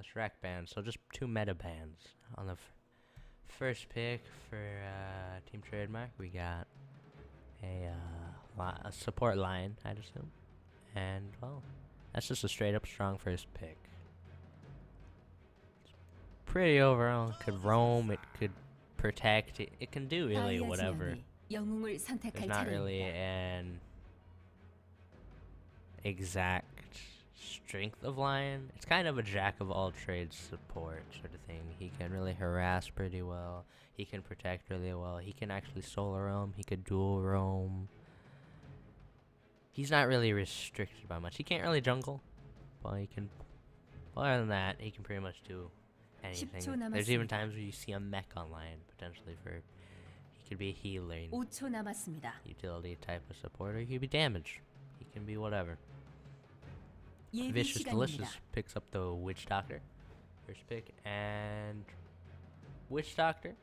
plus rack bans. So just 2 meta bans. On the first pick for Team Trademark, we got a support line, I'd assume. And, well, that's just a straight up strong first pick. It's pretty overall. It could roam, it could protect, it can do really whatever. There's not really an exact strength of Lion. It's kind of a jack of all trades support sort of thing. He can really harass pretty well. He can protect really well. He can actually solo roam. He could dual roam. He's not really restricted by much. He can't really jungle, but he can. Other than that, he can pretty much do anything. There's even times where you see a mech on Lion potentially for. He could be a healer, utility type of support, or he could be damage. He can be whatever. Vicious Delicious picks up the Witch Doctor, first pick, and Witch Doctor.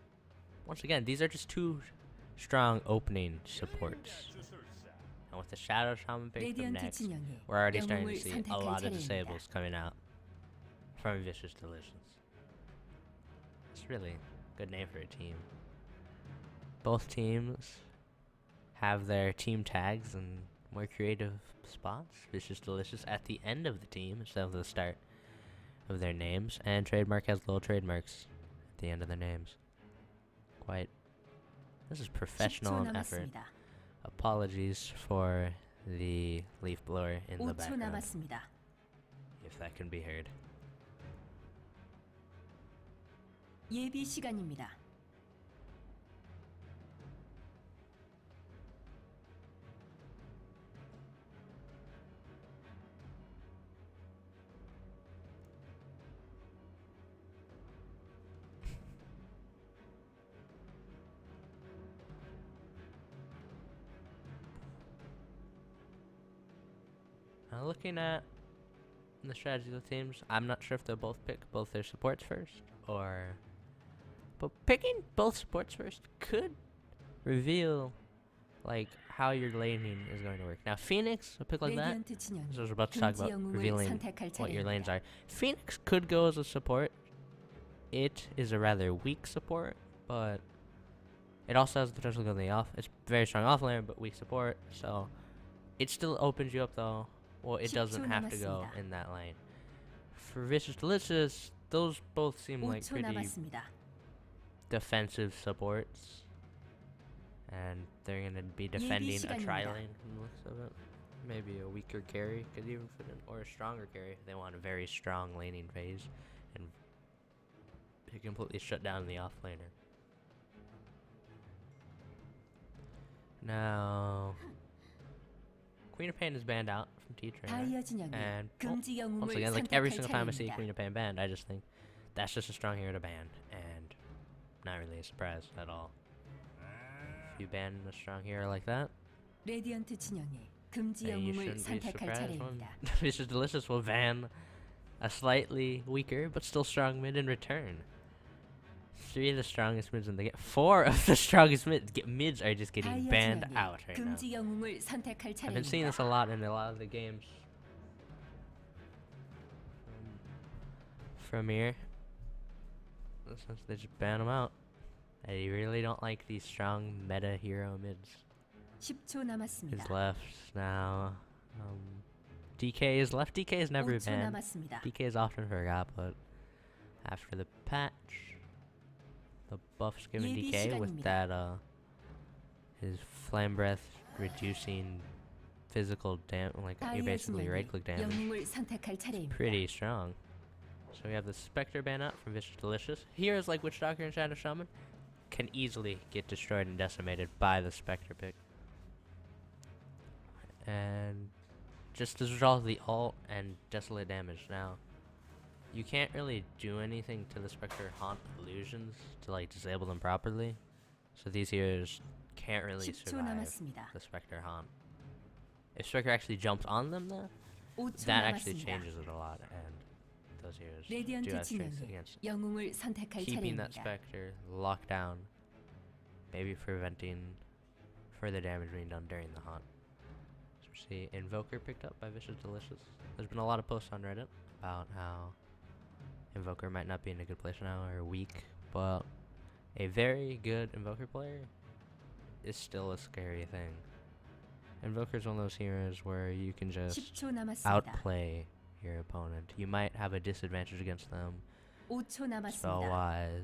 Once again, these are just 2 strong opening supports. And with the Shadow Shaman picked up next, we're already starting to see a lot of disables coming out from Vicious Delicious. It's really a good name for a team. Both teams have their team tags and more creative spots. Vicious Delicious at the end of the team instead of the start of their names, and Trademark has little trademarks at the end of their names. This is professional and effort. Apologies for the leaf blower in the background, if that can be heard. 예비 시간입니다. Looking at the strategy of the teams, I'm not sure if they'll both pick both their supports first, but picking both supports first could reveal like how your laning is going to work. Now Phoenix, a pick like that, as I was about to talk about revealing what your lanes are. Phoenix could go as a support. It is a rather weak support, but it also has the potential to go in the off. It's very strong off lane, but weak support, so it still opens you up though. Well, it doesn't have to go in that lane. For Vicious Delicious, those both seem like pretty defensive supports. And they're going to be defending a tri-lane from the looks of it. Maybe a weaker carry could even fit in, or a stronger carry if they want a very strong laning phase. And to completely shut down the off-laner. Now, Queen of Pain is banned out from T-Trainer, and once again, like every single time I see Queen of Pain banned, I just think that's just a strong hero to ban, and not really a surprise at all. If you ban a strong hero like that, then you shouldn't be surprised when Vicious Delicious will ban a slightly weaker but still strong mid in return. 3 of the strongest mids in the game. 4 of the strongest mids are just getting banned out right now. I've been seeing this a lot in a lot of the games from here. Since they just ban them out. I really don't like these strong meta hero mids. Is left now. DK is left. DK is never banned. DK is often forgot, but after the patch, the buffs given DK with that his flame breath reducing physical damage, like you're basically right click damage. It's pretty strong. So we have the Spectre ban out from Vicious Delicious. Heroes like Witch Doctor and Shadow Shaman can easily get destroyed and decimated by the Spectre pick. And just as a result of the ult and desolate damage now, you can't really do anything to the Spectre Haunt illusions to like disable them properly. So these heroes can't really survive the Spectre Haunt. If Spectre actually jumps on them though, that actually changes it a lot, and those heroes do have strength against keeping that Spectre locked down, maybe preventing further damage being done during the haunt. So we see Invoker picked up by Vicious Delicious. There's been a lot of posts on Reddit about how Invoker might not be in a good place now or weak, but a very good Invoker player is still a scary thing. Invoker's one of those heroes where you can just 10초 남았습니다. outplay your opponent. You might have a disadvantage against them 5초 남았습니다. spell-wise,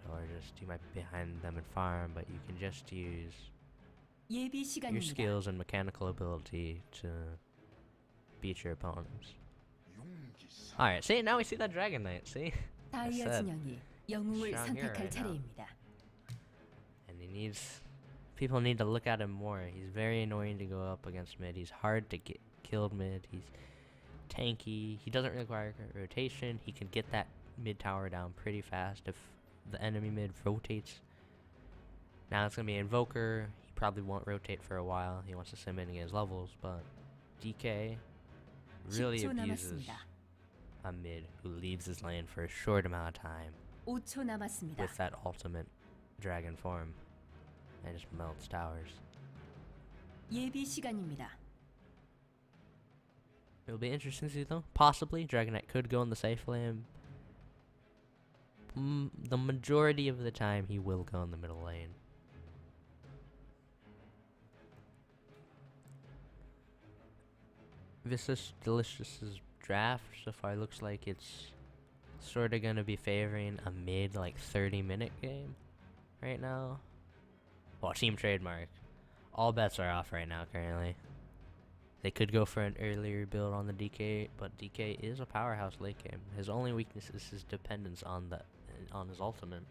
or just you might be behind them in farm, but you can just use 예비 your 시간입니다. skills and mechanical ability to beat your opponents. Alright, see, now we see that Dragon Knight, see? 다이아 said, 진영이 영웅을 strong hero 선택할 right now. 차례입니다. And he needs... People need to look at him more. He's very annoying to go up against mid. He's hard to get killed mid. He's tanky. He doesn't require rotation. He can get that mid tower down pretty fast if the enemy mid rotates. Now it's going to be Invoker. He probably won't rotate for a while. He wants to sim in and get his levels, but DK really 10초 abuses 남았습니다. a mid who leaves his lane for a short amount of time 5초 남았습니다. with that ultimate dragon form and just melts towers. 예비 시간입니다. It'll be interesting to see though. Possibly Dragon Knight could go in the safe lane. The majority of the time he will go in the middle lane. Vicious Delicious's draft so far looks like it's sort of gonna be favoring a mid like 30-minute game right now. Well, Team Trademark. All bets are off right now currently. They could go for an earlier build on the DK, but DK is a powerhouse late game. His only weakness is his dependence on his ultimate.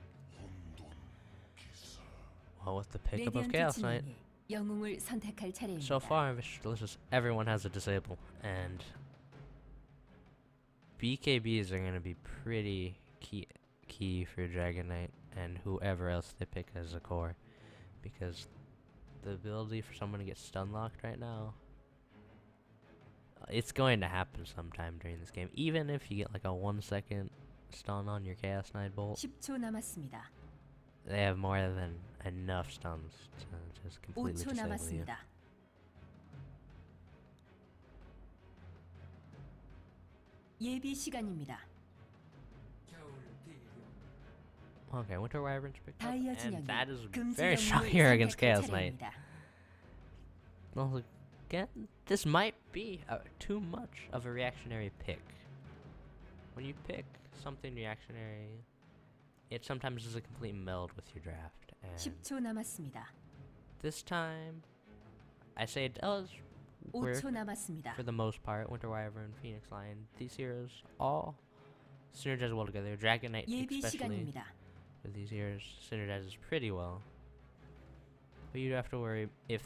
Well, with the pickup of 레디언트 Chaos Knight, 진영이 영웅을 선택할 차례입니다. so far in Vicious Delicious, everyone has a disable, and BKBs are going to be pretty key for Dragon Knight and whoever else they pick as a core, because the ability for someone to get stun locked right now, it's going to happen sometime during this game. Even if you get like a 1-second stun on your Chaos Knight bolt, 10초 남았습니다. they have more than enough stuns to just completely 5초 disable you. 남았습니다. 예비 시간입니다. Okay, Winter Wyvern's picked up, 다이아 and 진영이 that is 금지 very strong 영웅을 here against 선택할 Chaos Knight. 차례입니다. Well, again, this might be too much of a reactionary pick. When you pick something reactionary, it sometimes is a complete meld with your draft. And 10초 남았습니다. this time, I say it does work 5초 남았습니다. for the most part. Winter Wyvern, Phoenix Lion, these heroes all synergize well together. Dragon Knight 예비 especially, 시간입니다. with these heroes, synergizes pretty well. But you have to worry if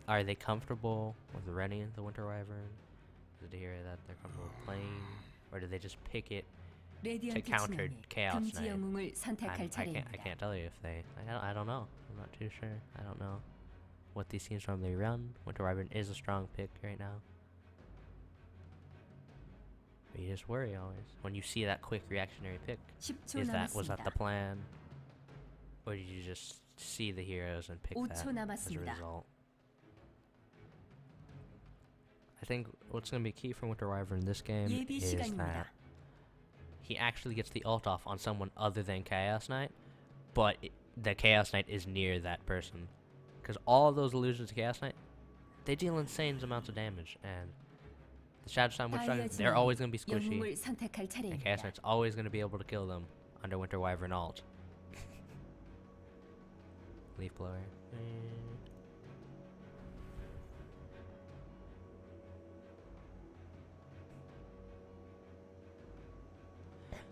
are they comfortable with running the Winter Wyvern? Is it a hero that they're comfortable playing, or do they just pick it to 레디언트 counter 진영이 Chaos 금지 Knight? 영웅을 선택할 I 차례입니다. can't tell you if they. I don't know. I'm not too sure. I don't know what these teams normally run. Winter Wyvern is a strong pick right now. But you just worry always when you see that quick reactionary pick. 10초 Was that the 남았습니다. plan, or did you just see the heroes and pick 5초 that as a 남았습니다. result? I think what's going to be key for Winter Wyvern in this game 예비 is 시간입니다. that he actually gets the ult off on someone other than Chaos Knight, but the Chaos Knight is near that person. Because all those illusions to Chaos Knight, they deal insane amounts of damage, and the Shadow Storm Witch Dragon, they're always going to be squishy, 영웅을 선택할 and Chaos 차례입니다. Knight's always going to be able to kill them under Winter Wyvern ult. Leaf Blower.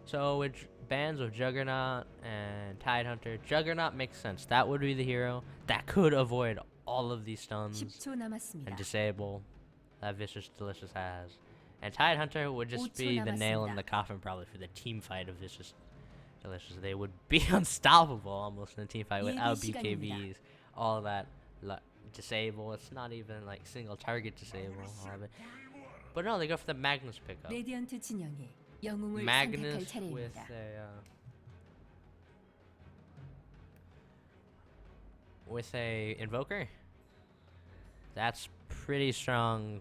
So with bands of Juggernaut and Tidehunter, Juggernaut makes sense. That would be the hero that could avoid all of these stuns 10초 and 남았습니다. disable that Vicious Delicious has. And Tidehunter would just 5초 be the nail in 남았습니다. the coffin probably for the team fight of Vicious Delicious. They would be unstoppable almost in a team fight without 예비 BKBs, all that disable. It's not even like single target disable, all of it. But no, they go for the Magnus pickup. 레디언트 진영이 영웅을 Magnus 선택할 with 차례입니다. a Invoker. That's pretty strong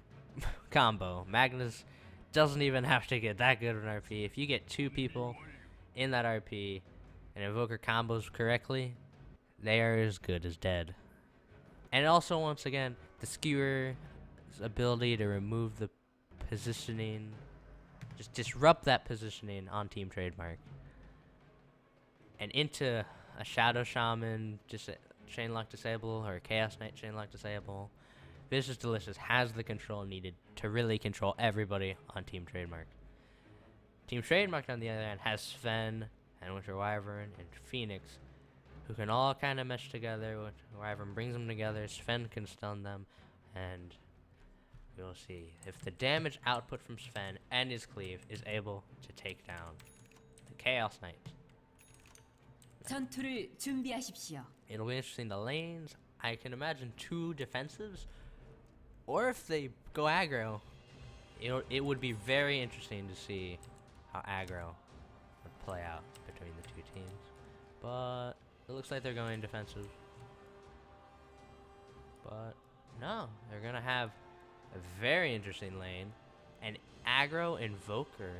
combo. Magnus doesn't even have to get that good of an RP. If you get two people in that RP and Invoker combos correctly, they are as good as dead. And also, once again, the Skewer's ability to remove the positioning, just disrupt that positioning on Team Trademark, and into a Shadow Shaman, just a Chainlock Disable, or a Chaos Knight Chainlock Disable. Vicious Delicious has the control needed to really control everybody on Team Trademark. Team Trademark, on the other hand, has Sven and Winter Wyvern and Phoenix, who can all kind of mesh together. Winter Wyvern brings them together, Sven can stun them, and we'll see if the damage output from Sven and his cleave is able to take down the Chaos Knight. 전투를 준비하십시오. It'll be interesting. The lanes, I can imagine 2 defensives, or if they go aggro, it would be very interesting to see how aggro would play out between the 2 teams. But it looks like they're going defensive. But no, they're gonna have a very interesting lane, an aggro Invoker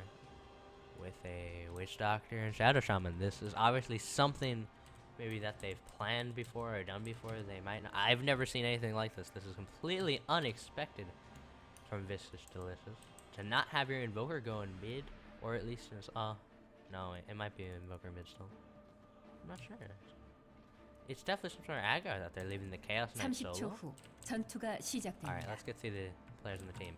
with a Witch Doctor and Shadow Shaman. This is obviously something maybe that they've planned before or done before. They might not. I've never seen anything like this. This is completely unexpected from Vicious Delicious. To not have your Invoker go in mid, or at least in no, it might be an Invoker mid still. I'm not sure. It's definitely some sort of aggro that they're leaving the Chaos Knight 30초 solo. 후 전투가 시작됩니다. Alright, let's get through the players in the team.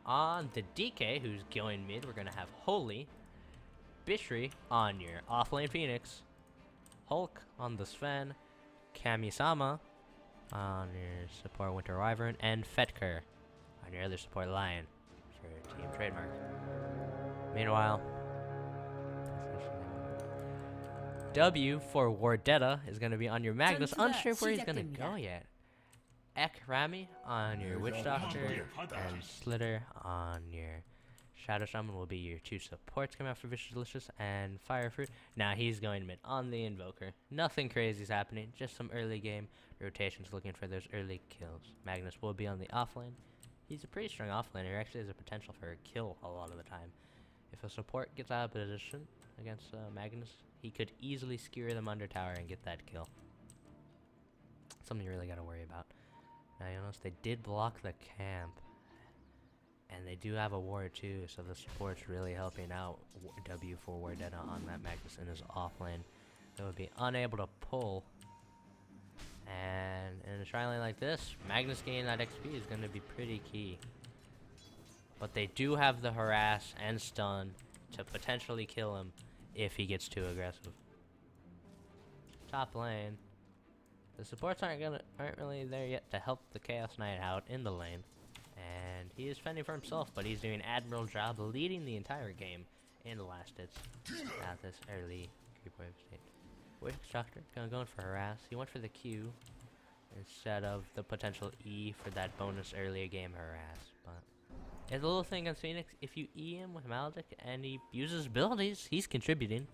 On the DK, who's going mid, we're going to have Holy, Bishri on your offlane Phoenix, Hulk on the Sven, Kamisama on your support Winter Wyvern, and Fetker on your other support Lion for Team Trademark. Meanwhile, W for Wardetta is going to be on your Magnus. Unsure where he's going to go yet. Ek Rami on your Witch Doctor, and Slitter on your Shadow Shaman will be your 2 supports coming out for Vicious Delicious, and Fire Fruit. Now he's going mid on the Invoker. Nothing crazy is happening, just some early game rotations looking for those early kills. Magnus will be on the offlane. He's a pretty strong offlaner. He actually has a potential for a kill a lot of the time. If a support gets out of position against Magnus, he could easily skewer them under tower and get that kill. Something you really got to worry about. Now you notice they did block the camp, and they do have a ward too, so the support's really helping out W for Wardetta on that Magnus in his offlane. They would be unable to pull, and in a tri lane like this, Magnus gaining that XP is going to be pretty key. But they do have the harass and stun to potentially kill him if he gets too aggressive. Top lane, the supports aren't really there yet to help the Chaos Knight out in the lane, and he is fending for himself, but he's doing an admirable job leading the entire game in the last hits at this early creep wave state. Witch Doctor going for harass. He went for the Q instead of the potential E for that bonus earlier game harass, but it's a little thing on Phoenix. If you E him with Maledict and he uses abilities, he's contributing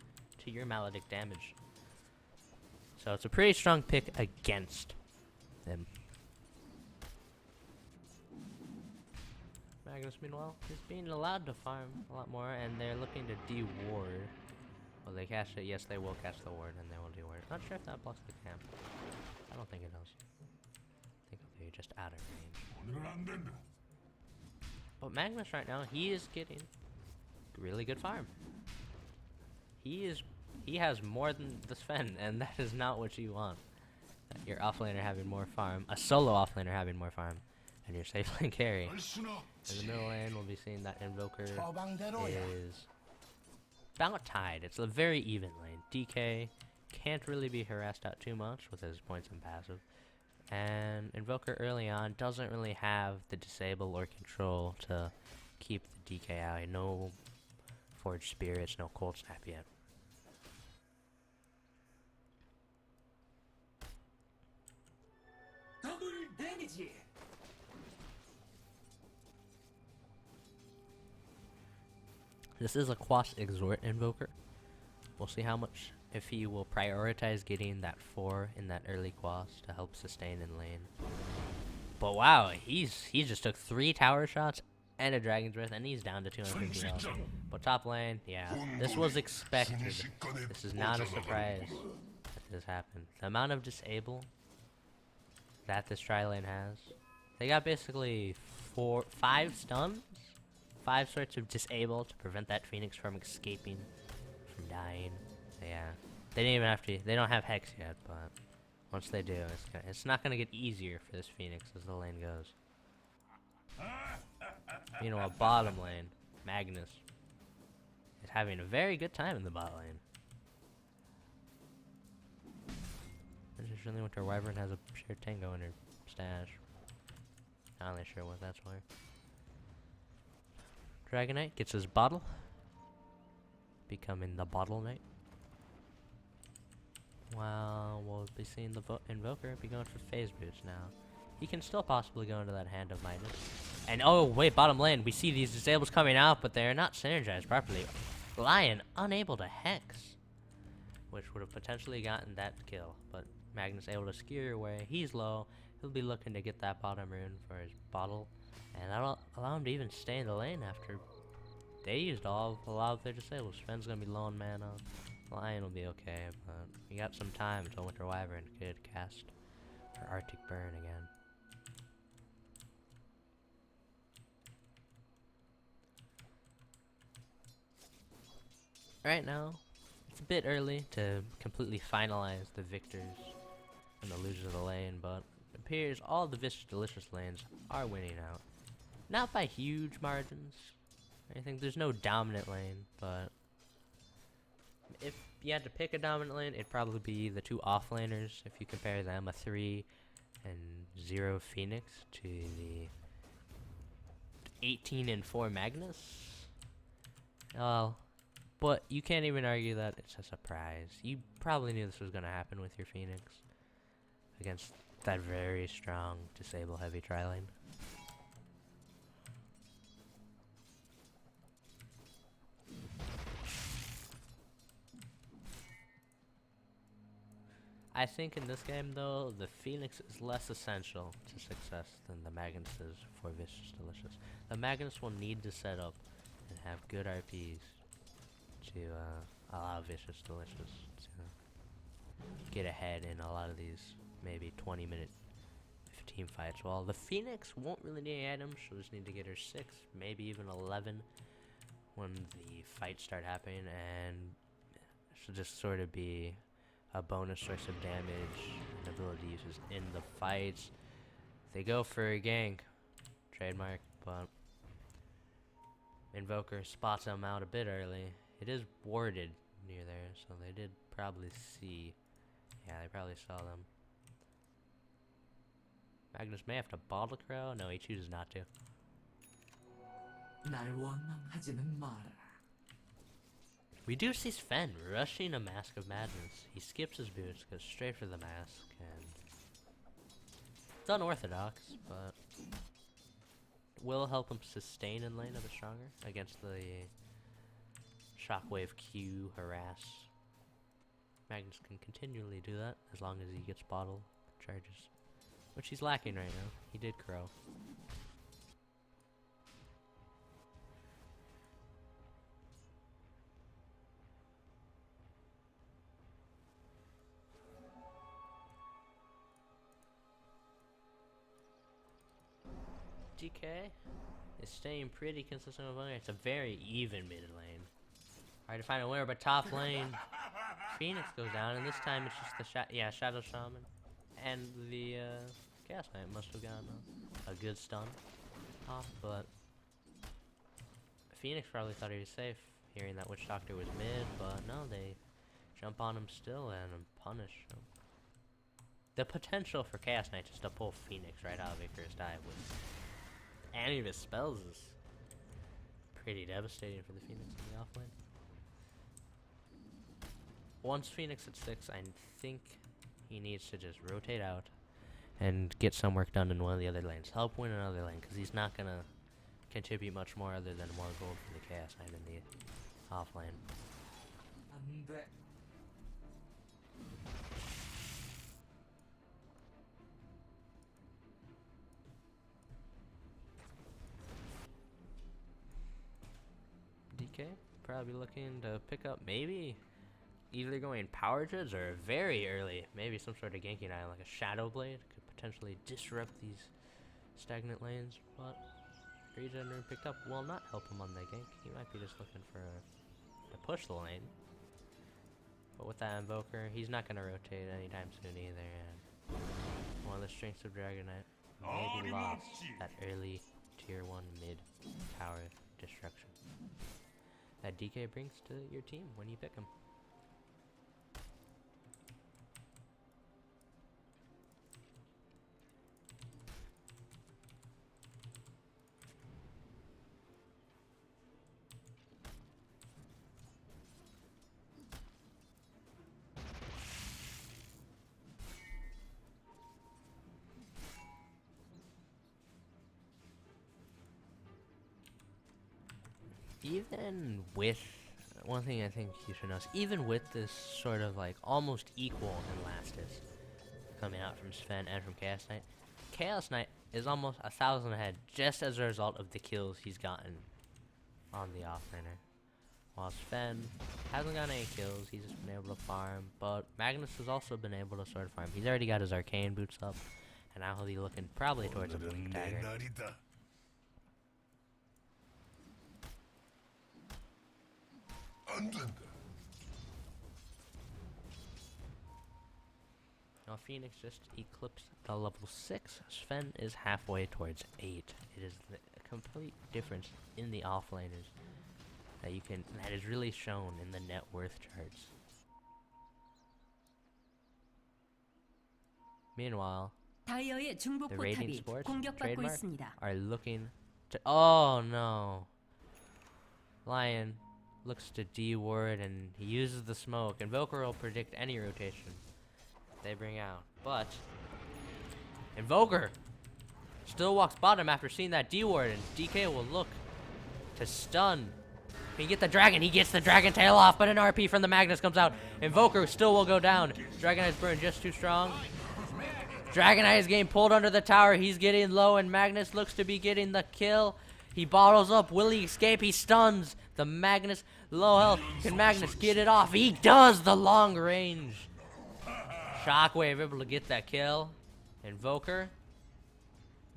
to your Maledict damage. So it's a pretty strong pick against him. Magnus, meanwhile, is being allowed to farm a lot more, and they're looking to de-ward. Will they catch it? Yes, they will catch the ward, and they will de-ward. Not sure if that blocks the camp. I don't think it does. I think it'll be just out of range. But Magnus right now, he is getting really good farm. He has more than the Sven, and that is not what you want. Your offlaner having more farm, a solo offlaner having more farm, and your safe lane carry. In the middle lane, we'll be seeing that Invoker is about tied. It's a very even lane. DK can't really be harassed out too much with his points and passive. And Invoker early on doesn't really have the disable or control to keep the DK out. No Forged Spirits, no Cold Snap yet. This is a Quas Exhort Invoker. We'll see how much, if he will prioritize getting that 4 in that early Quas to help sustain in lane. But wow, he just took 3 tower shots and a Dragon's Breath, and he's down to 250 health. But top lane, yeah, this was expected. This is not a surprise that this happened. The amount of disable that this tri lane has, they got basically 5 stuns, 5 sorts of disable to prevent that Phoenix from escaping, from dying. Yeah, they didn't even have to. They don't have Hex yet, but once they do, it's not gonna get easier for this Phoenix as the lane goes. Meanwhile, bottom lane, Magnus is having a very good time in the bot lane. Interestingly, Winter Wyvern has a shared tango in her stash. Not really sure what that's for. Dragon Knight gets his bottle, becoming the Bottle Knight. Well, we'll be seeing the Invoker be going for phase boots now. He can still possibly go into that Hand of Midas. And oh wait, bottom lane, we see these disables coming out, but they're not synergized properly. Lion unable to Hex, which would have potentially gotten that kill, but Magnus able to skewer away. He's low. He'll be looking to get that bottom rune for his bottle, and that'll allow him to even stay in the lane after they used a lot of their disables. Sven's gonna be low on mana. Lion will be okay, but we got some time until Winter Wyvern could cast her Arctic Burn again. Right now, it's a bit early to completely finalize the victors and the losers of the lane, but it appears all the Vicious Delicious lanes are winning out. Not by huge margins. I think there's no dominant lane, but if you had to pick a dominant lane, it'd probably be the 2 offlaners. If you compare them, a 3 and 0 Phoenix to the 18 and 4 Magnus. But you can't even argue that it's a surprise. You probably knew this was going to happen with your Phoenix against that very strong disable heavy tri lane. I think in this game, though, the Phoenix is less essential to success than the Magnus is for Vicious Delicious. The Magnus will need to set up and have good RPs to allow Vicious Delicious to get ahead in a lot of these maybe 20-minute team fights. Well, the Phoenix won't really need any items. She'll just need to get her 6, maybe even 11 when the fights start happening, and she'll just sort of be a bonus source of damage and ability uses in the fights. They go for a gank, Trademark, but Invoker spots them out a bit early. It is warded near there, so they did probably see. Yeah, they probably saw them. Magnus may have to bottle Crow. No, he chooses not to. We do see Sven rushing a Mask of Madness. He skips his boots, goes straight for the mask, and it's unorthodox, but will help him sustain in lane a bit stronger against the Shockwave Q harass. Magnus can continually do that as long as he gets bottle charges, which he's lacking right now. He did Crow. DK is staying pretty consistent with winner. It's a very even mid lane. Hard to find a winner, but top lane, Phoenix goes down, and this time it's just the Shadow Shaman and the Chaos Knight must have gotten a good stun off, but Phoenix probably thought he was safe, hearing that Witch Doctor was mid, but no, they jump on him still and punish him. The potential for Chaos Knight just to pull Phoenix right out of Icarus Dive with any of his spells is pretty devastating for the Phoenix in the offlane. Once Phoenix at 6, I think he needs to just rotate out and get some work done in one of the other lanes. Help win another lane, because he's not going to contribute much more other than more gold for the Chaos Knight in the offlane. DK probably looking to pick up maybe either going power treads or very early, maybe some sort of ganking item like a Shadow Blade could potentially disrupt these stagnant lanes, but Regen picked up will not help him on the gank. He might be just looking for to push the lane. But with that Invoker, he's not going to rotate anytime soon either, and one of the strengths of Dragonite maybe lost that early tier 1 mid tower destruction that DK brings to your team when you pick him. Even with, one thing I think you should know is, even with this sort of like almost equal in Lastus coming out from Sven and from Chaos Knight is almost 1,000 ahead just as a result of the kills he's gotten on the offlaner. While Sven hasn't gotten any kills, he's just been able to farm, but Magnus has also been able to sort of farm. He's already got his arcane boots up, and now he'll be looking probably towards a blink dagger. Now Phoenix just eclipsed the level 6. Sven is halfway towards 8. It is the complete difference in the offlaners that is really shown in the net worth charts. Meanwhile, the Radiant Sports Trademark are looking to, oh no. Lion looks to D-ward and he uses the smoke. Invoker will predict any rotation they bring out, but Invoker still walks bottom after seeing that D-ward, and DK will look to stun. Can he get the dragon? He gets the dragon tail off, but an RP from the Magnus comes out. Invoker still will go down. Dragonite's burn just too strong. Dragonite is getting pulled under the tower. He's getting low, and Magnus looks to be getting the kill. He bottles up. Will he escape? He stuns the Magnus. Low health. Can Magnus get it off? He does, the long range. Shockwave able to get that kill. Invoker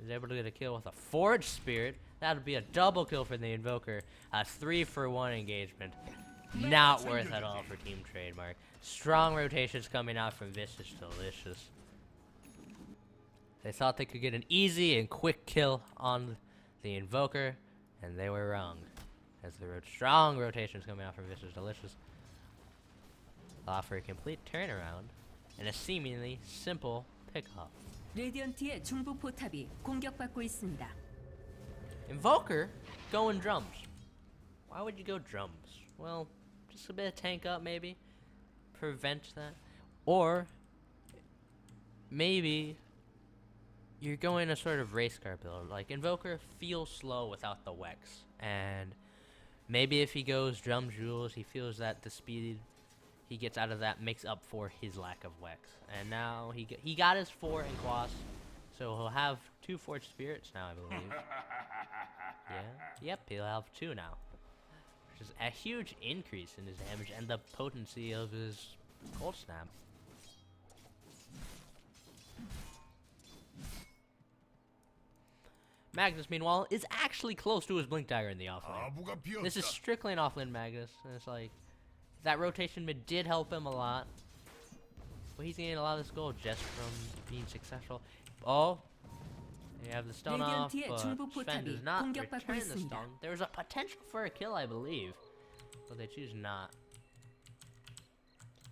is able to get a kill with a Forge Spirit. That would be a double kill for the Invoker. A 3-for-1 engagement. Not worth at all for Team Trademark. Strong rotations coming out from Visage Delicious. They thought they could get an easy and quick kill on the Invoker, and they were wrong. As the strong rotations coming out from Visage Delicious offer a complete turnaround and a seemingly simple pickoff. 레디언트의 중부 포탑이 공격받고 있습니다. Invoker going drums. Why would you go drums? Well, just a bit of tank up maybe. Prevent that. Or maybe you're going a sort of race car build. Like Invoker feels slow without the Wex. And maybe if he goes drum jewels, he feels that the speed he gets out of that makes up for his lack of Wex. And now he got his 4 in Quas. So he'll have 2 Forged Spirits now, I believe. Yeah. Yep, he'll have 2 now. Which is a huge increase in his damage and the potency of his Cold Snap. Magnus, meanwhile, is actually close to his Blink Dagger in the offlane. This is strictly an offlane Magnus, and it's like, that rotation mid did help him a lot. But he's getting a lot of this gold just from being successful. Oh, you have the stun off, but Sven does not return the stun. There's a potential for a kill, I believe, but they choose not.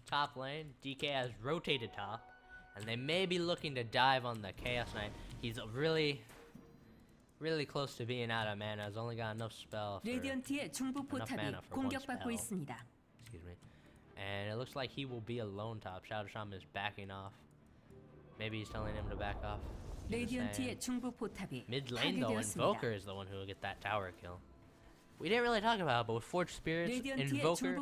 Top lane, DK has rotated top, and they may be looking to dive on the Chaos Knight. He's really close to being out of mana. Has only got enough spell for enough mana for one spell. Excuse me. And it looks like he will be alone top. Shadow Shaman is backing off. Maybe he's telling him to back off. Mid lane though, Invoker is the one who will get that tower kill. We didn't really talk about it, but with Forged Spirits, Invoker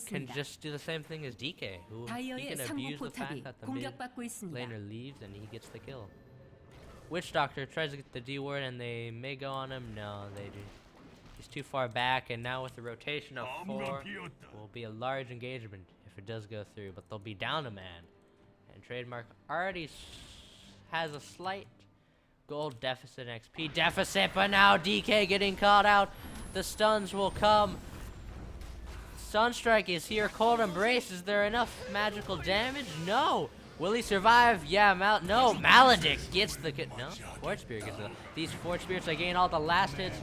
can just do the same thing as DK, who he can abuse the fact that the mid laner leaves and he gets the kill. Witch Doctor tries to get the D ward and they may go on him. No, they do. He's too far back, and now with the rotation of 4, will be a large engagement if it does go through, but they'll be down a man. And Trademark already has a slight gold deficit, XP deficit, but now DK getting called out. The stuns will come. Sunstrike is here. Cold Embrace. Is there enough magical damage? No. Will he survive? Yeah, no. Maledict gets the no. Forge Spirit gets the. These Forge Spirits, they gain all the last hits.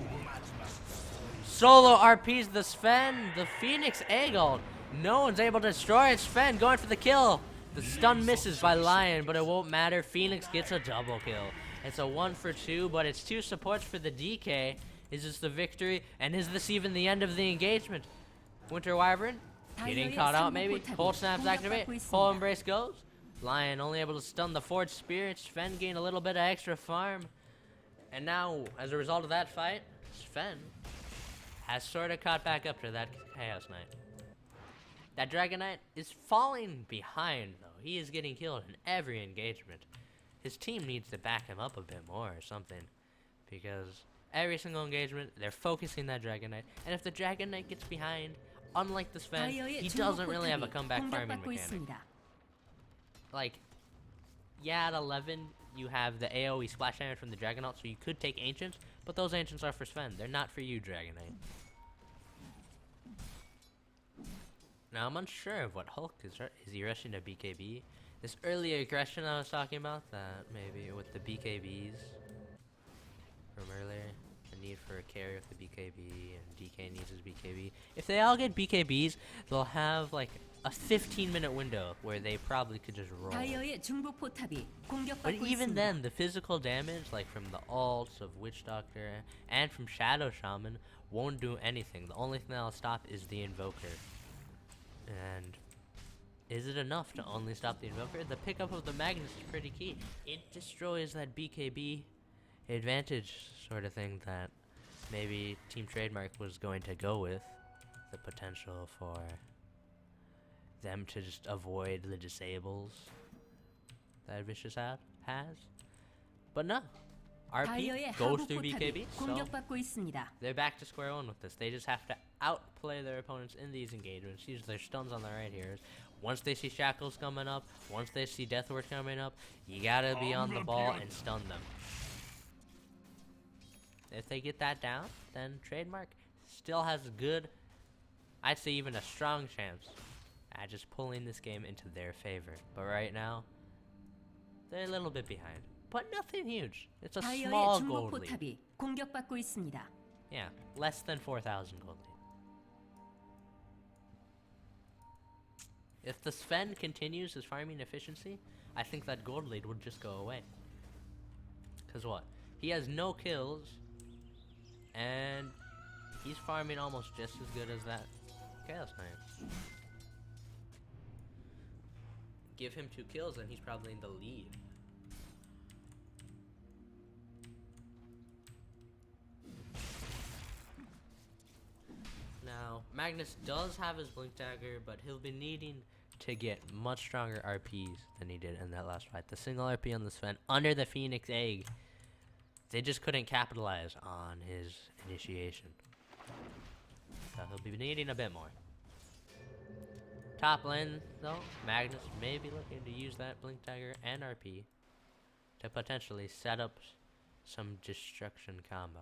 Solo RPs the Sven. The Phoenix Eggold. No one's able to destroy it. Sven going for the kill. The stun misses by Lion, but it won't matter. Phoenix gets a double kill. It's a 1 for 2, but it's 2 supports for the DK. Is this the victory? And is this even the end of the engagement? Winter Wyvern getting caught out maybe. Cold Snaps activate. Cold Embrace goes. Lion only able to stun the Forge Spirit. Sven gain a little bit of extra farm. And now, as a result of that fight, Sven has sort of caught back up to that Chaos Knight. That Dragon Knight is falling behind, though. He is getting killed in every engagement. His team needs to back him up a bit more or something. Because every single engagement, they're focusing that Dragon Knight. And if the Dragon Knight gets behind, unlike the Sven, he doesn't really have a comeback farming mechanic. Like, yeah, at 11, you have the AoE splash damage from the Dragonaut, so you could take Ancients, but those Ancients are for Sven. They're not for you, Dragon Knight. Now, I'm unsure of what Hulk is. Is he rushing to BKB? This early aggression I was talking about, that maybe with the BKBs from earlier, the need for a carry with the BKB, and DK needs his BKB. If they all get BKBs, they'll have like a 15-minute window where they probably could just roll. But even then, the physical damage, like from the ults of Witch Doctor and from Shadow Shaman, won't do anything. The only thing that'll stop is the Invoker. And is it enough to only stop the Invoker? The pickup of the Magnus is pretty key. It destroys that BKB advantage sort of thing that maybe Team Trademark was going to go with. The potential for them to just avoid the disables that Vicious has. But no. RP goes through BKB, so they're back to square one with this. They just have to outplay their opponents in these engagements. Use their stuns on the right here. Once they see Shackles coming up, once they see Deathward coming up, you gotta be on the ball and stun them. If they get that down, then Trademark still has a good, I'd say even a strong chance at just pulling this game into their favor. But right now, they're a little bit behind. But nothing huge. It's a small gold lead. Yeah, less than 4,000 gold lead. If the Sven continues his farming efficiency, I think that gold lead would just go away. Cause what? He has no kills, and he's farming almost just as good as that Chaos Knight. Give him 2 kills and he's probably in the lead. Now, Magnus does have his Blink Dagger, but he'll be needing to get much stronger RPs than he did in that last fight. The single RP on the Sven under the Phoenix Egg, they just couldn't capitalize on his initiation. So he'll be needing a bit more. Top lane, though, Magnus may be looking to use that Blink Dagger and RP to potentially set up some destruction combo.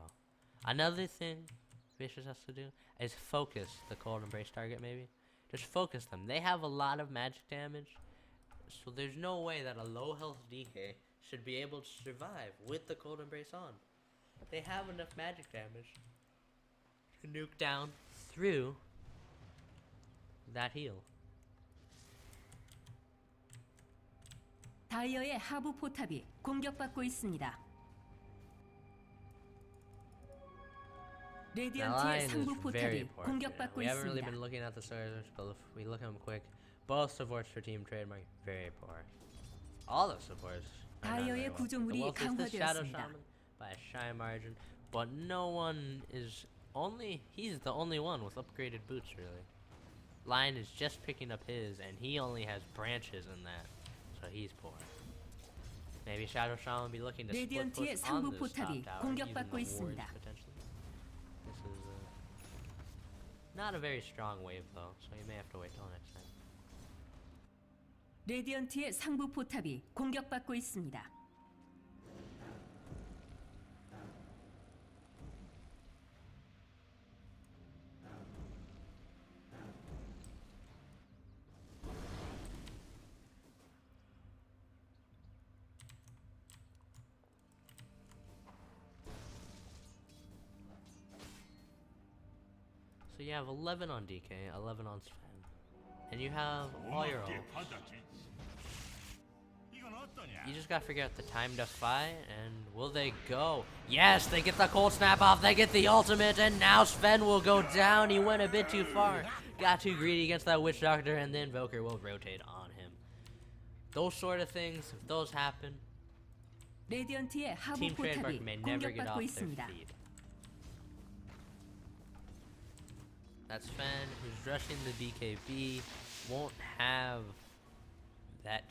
Another thing Vicious has to do is focus the Cold Embrace target, maybe. Just focus them. They have a lot of magic damage, so there's no way that a low health DK should be able to survive with the Cold Embrace on. They have enough magic damage to nuke down through that heal. 다이어의 하부 포탑이 공격받고 있습니다. 레디언트의 상부 포탑이 공격받고 We haven't really been 있습니다. looking at the stars, but if we look at them quick, both supports for Team Trademark very poor. All the supports are not very 다이어의 well. 구조물이 The Wolf is the Shadow 강화되었습니다. Shaman by a shy margin, but no one is he's the only one with upgraded boots really. Lion is just picking up his, and he only has branches in that, so he's poor. Maybe Shadow Shaman will be looking to split 레디언트의 push on 상부 this 포탑이 top tower, using 공격받고 the wards 있습니다. potentially. This is Not a very strong wave though, so you may have to wait till next time. 레디언트의 상부 포탑이 공격받고 있습니다. So you have 11 on DK, 11 on Sven, and you have all your ults. You just gotta figure out the time to fight, and will they go? Yes, they get the cold snap off, they get the ultimate, and now Sven will go down. He went a bit too far, got too greedy against that Witch Doctor, and then Invoker will rotate on him. Those sort of things, if those happen, 레디언트의 하부 Team Trademark 포탑이 may never get off 공격받고 their 있습니다. feet. That Sven, who's rushing the BKB, won't have that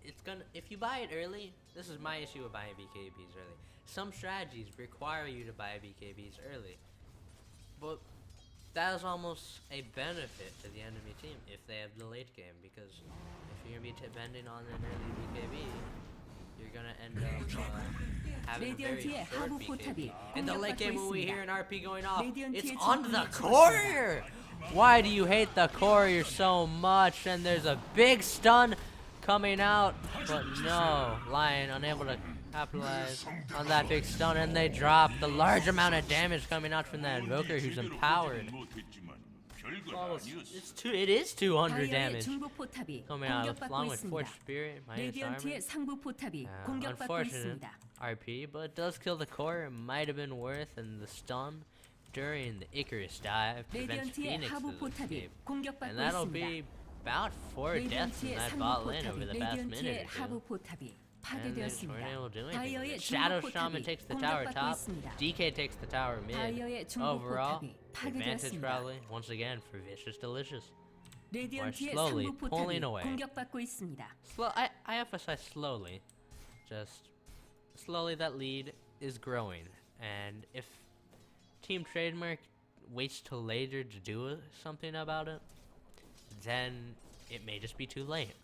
it's gonna, if you buy it early, this is my issue with buying BKBs early. Some strategies require you to buy BKBs early, but that is almost a benefit to the enemy team if they have the late game, because if you're gonna be depending on an early BKB, you're gonna end up having a very short BKB. In the late game, when we hear an RP going off, it's on the courier! Why do you hate the courier so much? And there's a big stun coming out, but no, Lion unable to capitalize on that big stun, and they drop the large amount of damage coming out from that Invoker who's empowered. It is 200 damage coming out along with Forged Spirit, minus armor. Unfortunate RP, but it does kill the core. It might have been worth, and the stun during the Icarus dive prevents Phoenix to escape. And that'll be about 4 deaths in that bot lane over the past minute or two. And they just weren't able to do anything. Shadow Shaman takes the tower top. DK takes the tower mid. Overall, advantage probably, once again, for Vicious Delicious. We're slowly pulling away. I emphasize slowly. Just slowly that lead is growing. And if Team Trademark waits till later to do something about it, then it may just be too late.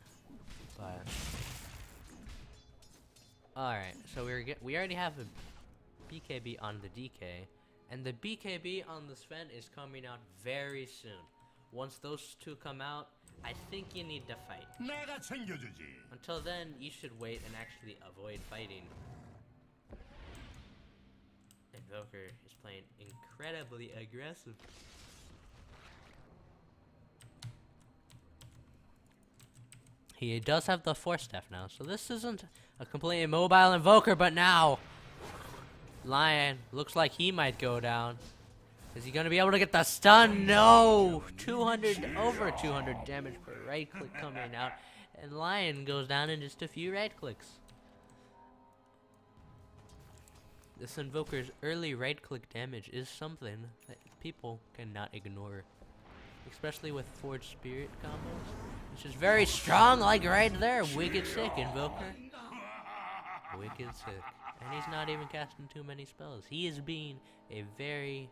But alright, so we already have a BKB on the DK, and the BKB on the Sven is coming out very soon. Once those two come out, I think you need to fight. Until then, you should wait and actually avoid fighting. Invoker is playing incredibly aggressive. He does have the Force Staff now, so this isn't a completely mobile Invoker, but now Lion looks like he might go down. Is he gonna be able to get the stun? No! 200, over 200 damage per right click coming out, and Lion goes down in just a few right clicks. This Invoker's early right click damage is something that people cannot ignore, especially with Forged Spirit combos, which is very strong, like right there. Wicked sick Invoker. Wicked sick. And he's not even casting too many spells. He is being a very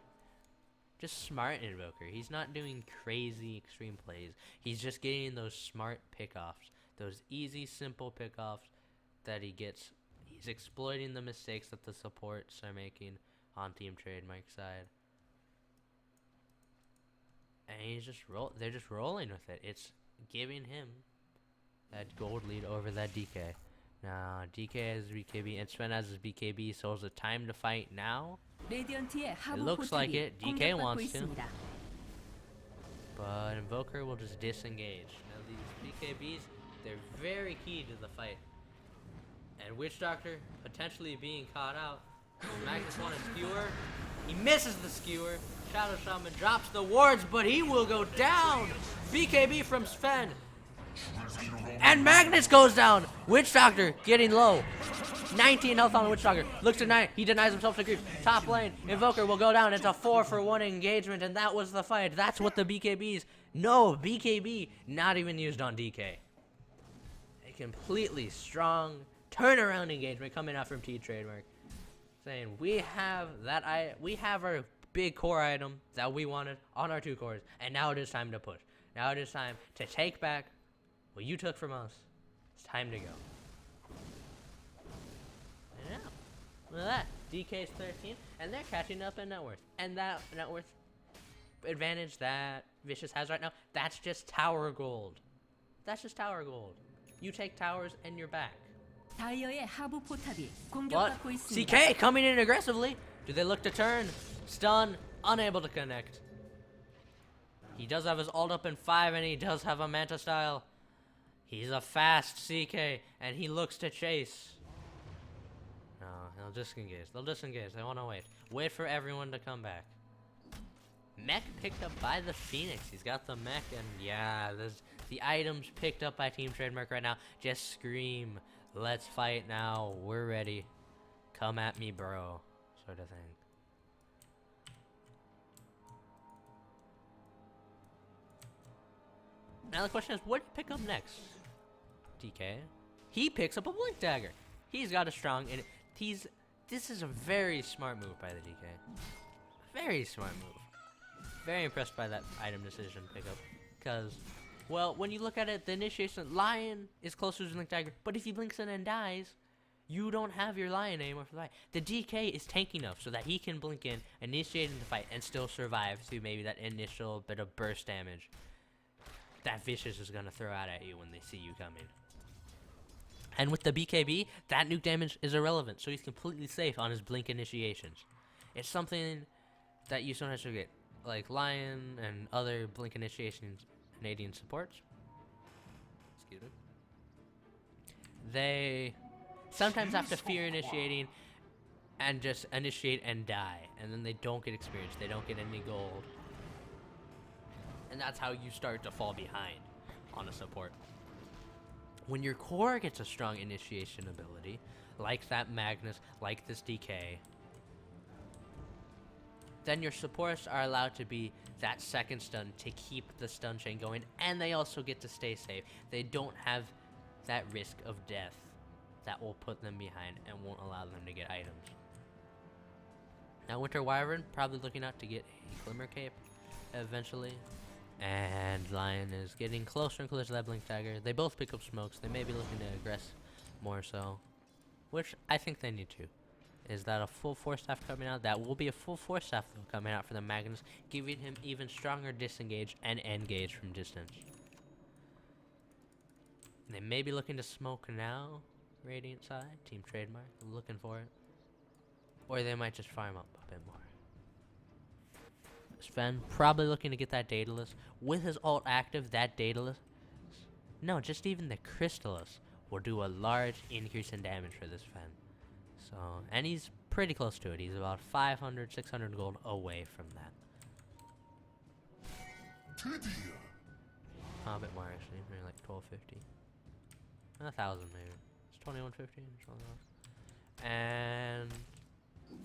just smart Invoker. He's not doing crazy extreme plays. He's just getting those smart pickoffs, those easy, simple pickoffs that he gets. He's exploiting the mistakes that the supports are making on Team Trademark side. And he's just they're just rolling with it. It's giving him that gold lead over that DK. Now DK has BKB and Sven has his BKB, so is it time to fight now? It looks like it. DK wants to, but Invoker will just disengage. Now these BKBs, they're very key to the fight. And Witch Doctor potentially being caught out. Magnus wanted skewer. He misses the skewer. Shadow Shaman drops the wards, but he will go down. BKB from Sven. And Magnus goes down. Witch Doctor getting low. 19 health on the Witch Doctor. Looks to 9. He denies himself to creep. Top lane. Invoker will go down. It's a 4-for-1 engagement, and that was the fight. That's what the BKBs. No, BKB not even used on DK. A completely strong turnaround engagement coming out from T Trademark, saying we have our big core item that we wanted on our 2 cores, and now it is time to push. Now it is time to take back what you took from us. It's time to go. And now, look at that. DK's 13, and they're catching up in net worth. And that net worth advantage that Vicious has right now, that's just tower gold. That's just tower gold. You take towers and you're back. 다이어의 하부 포탑이 But 공격받고 있습니다. CK coming in aggressively. Do they look to turn? Stun, unable to connect. He does have his ult up in 5, and he does have a Manta style. He's a fast CK, and he looks to chase. No, they'll disengage. They'll disengage. They want to wait. Wait for everyone to come back. Mech picked up by the Phoenix. He's got the mech, and yeah, the items picked up by Team Trademark right now just scream, let's fight now. We're ready. Come at me, bro. Sort of thing. Now the question is, what do you pick up next? DK. He picks up a Blink Dagger. He's got a strong, and this is a very smart move by the DK. Very smart move. Very impressed by that item decision pickup, because, well, when you look at it, the initiation Lion is closer to his Blink Dagger, but if he blinks in and dies, you don't have your Lion anymore for the fight. The DK is tanky enough so that he can blink in, initiate the fight, and still survive through maybe that initial bit of burst damage that Vicious is gonna throw out at you when they see you coming. And with the BKB, that nuke damage is irrelevant, so he's completely safe on his blink initiations. It's something that you sometimes forget. Like Lion and other blink initiations Canadian supports, excuse me, they sometimes have to fear initiating and just initiate and die, and then they don't get experience, they don't get any gold, and that's how you start to fall behind on a support. When your core gets a strong initiation ability, like that Magnus, like this DK, then your supports are allowed to be that second stun to keep the stun chain going, and they also get to stay safe. They don't have that risk of death that will put them behind and won't allow them to get items. Now Winter Wyvern probably looking out to get a Glimmer Cape eventually, and Lion is getting closer and closer to that Blink Dagger. They both pick up smokes. They may be looking to aggress more so, which I think they need to. Is that a full 4-staff coming out? That will be a full 4-staff coming out for the Magnus, giving him even stronger disengage and engage from distance. They may be looking to smoke now, Radiant side, Team Trademark, looking for it. Or they might just farm up a bit more. Sven probably looking to get that Daedalus. With his ult active, that Daedalus, no, just even the Crystallis will do a large increase in damage for this Sven. So, and he's pretty close to it. He's about 500, 600 gold away from that. A bit more actually, maybe like 1250. 1,000 maybe. It's 2150. And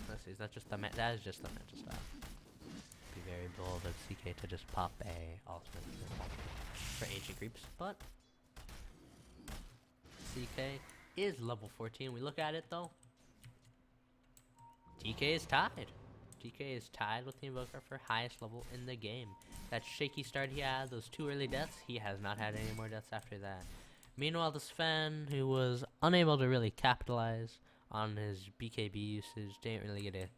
let's see, is that just the that is just the Manta style. Be very bold of CK to just pop a ultimate for ancient creeps, but CK is level 14. We look at it though. DK is tied. DK is tied with the Invoker for highest level in the game. That shaky start he had, those 2 early deaths, he has not had any more deaths after that. Meanwhile, the Sven, who was unable to really capitalize on his BKB usage, didn't really get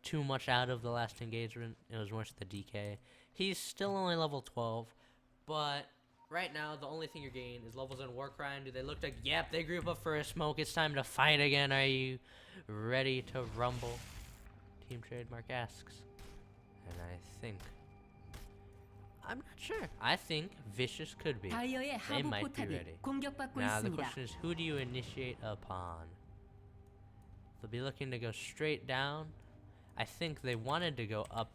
too much out of the last engagement. It was worse the DK. He's still only level 12, but right now, the only thing you're gaining is levels in Warcry. Do they look like, yep, they group up for a smoke. It's time to fight again. Are you ready to rumble? Team Trademark asks. And I think, I'm not sure. I think Vicious could be. 다이어의 They 하부 might be 포탑이 ready. 공격받고 Now the 있습니다. question is, who do you initiate upon? They'll be looking to go straight down. I think they wanted to go up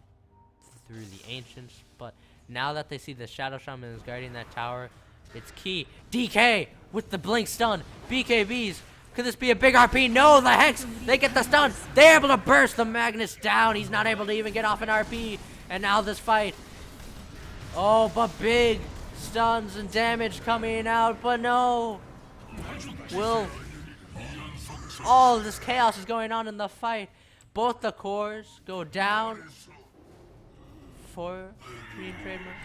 through the Ancients, but now that they see the Shadow Shaman is guarding that tower, it's key. DK with the blink stun. BKBs. Could this be a big RP? No, the Hex. They get the stun. They're able to burst the Magnus down. He's not able to even get off an RP. And now this fight. Oh, but big stuns and damage coming out. But no. All of this chaos is going on in the fight. Both the cores go down. for Team Trademark.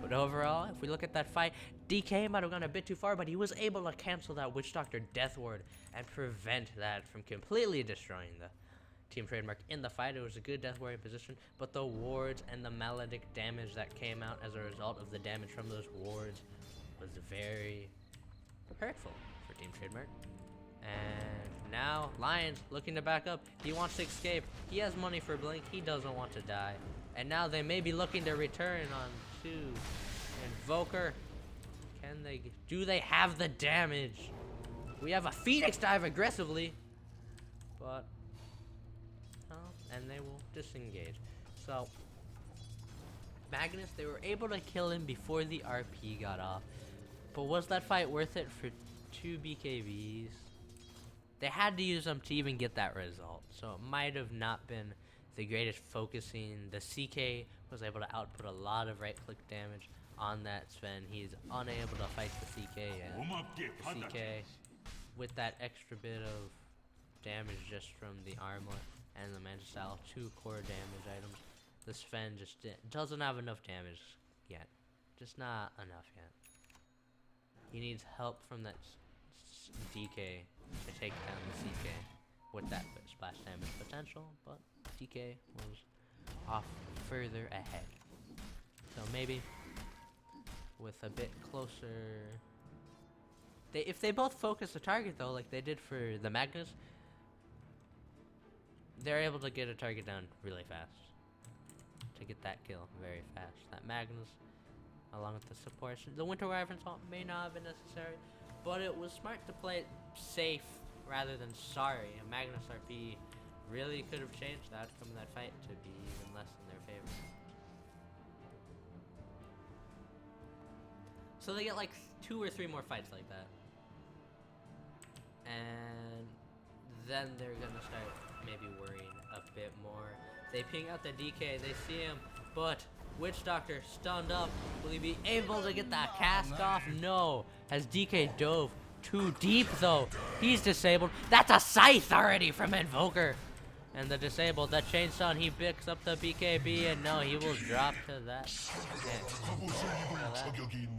But overall, if we look at that fight, DK might have gone a bit too far, but he was able to cancel that Witch Doctor Death Ward and prevent that from completely destroying the Team Trademark in the fight. It was a good Death Ward position, but the wards and the maledict damage that came out as a result of the damage from those wards was very hurtful for Team Trademark. And now Lions looking to back up. He wants to escape. He has money for Blink. He doesn't want to die. And now they may be looking to return on 2. Invoker. Do they have the damage? We have a Phoenix dive aggressively. But and they will disengage. So Magnus, they were able to kill him before the RP got off. But was that fight worth it for 2 BKBs? They had to use them to even get that result. So it might have not been the greatest focusing. The CK was able to output a lot of right click damage on that Sven. He's unable to fight the CK, and the CK with that extra bit of damage just from the armlet and the Manta Style, 2 core damage items. The Sven just doesn't have enough damage yet. Just not enough yet. He needs help from that DK to take down the CK with that splash damage potential, but DK was off further ahead. So maybe with a bit closer, if they both focus the target though, like they did for the Magnus, they're able to get a target down really fast. To get that kill very fast. That Magnus, along with the supports, the Winter Wyvern's ult may not have been necessary, but it was smart to play it safe rather than sorry. A Magnus RP really could have changed the outcome of that fight to be even less in their favor. So they get like 2 or 3 more fights like that. And then they're gonna start maybe worrying a bit more. They ping out the DK, they see him, but Witch Doctor stunned up. Will he be able to get that cast off? No. Has DK dove too deep though? He's disabled. That's a scythe already from Invoker. And the disabled, that chain stun, he picks up the BKB, and no, he will drop to that.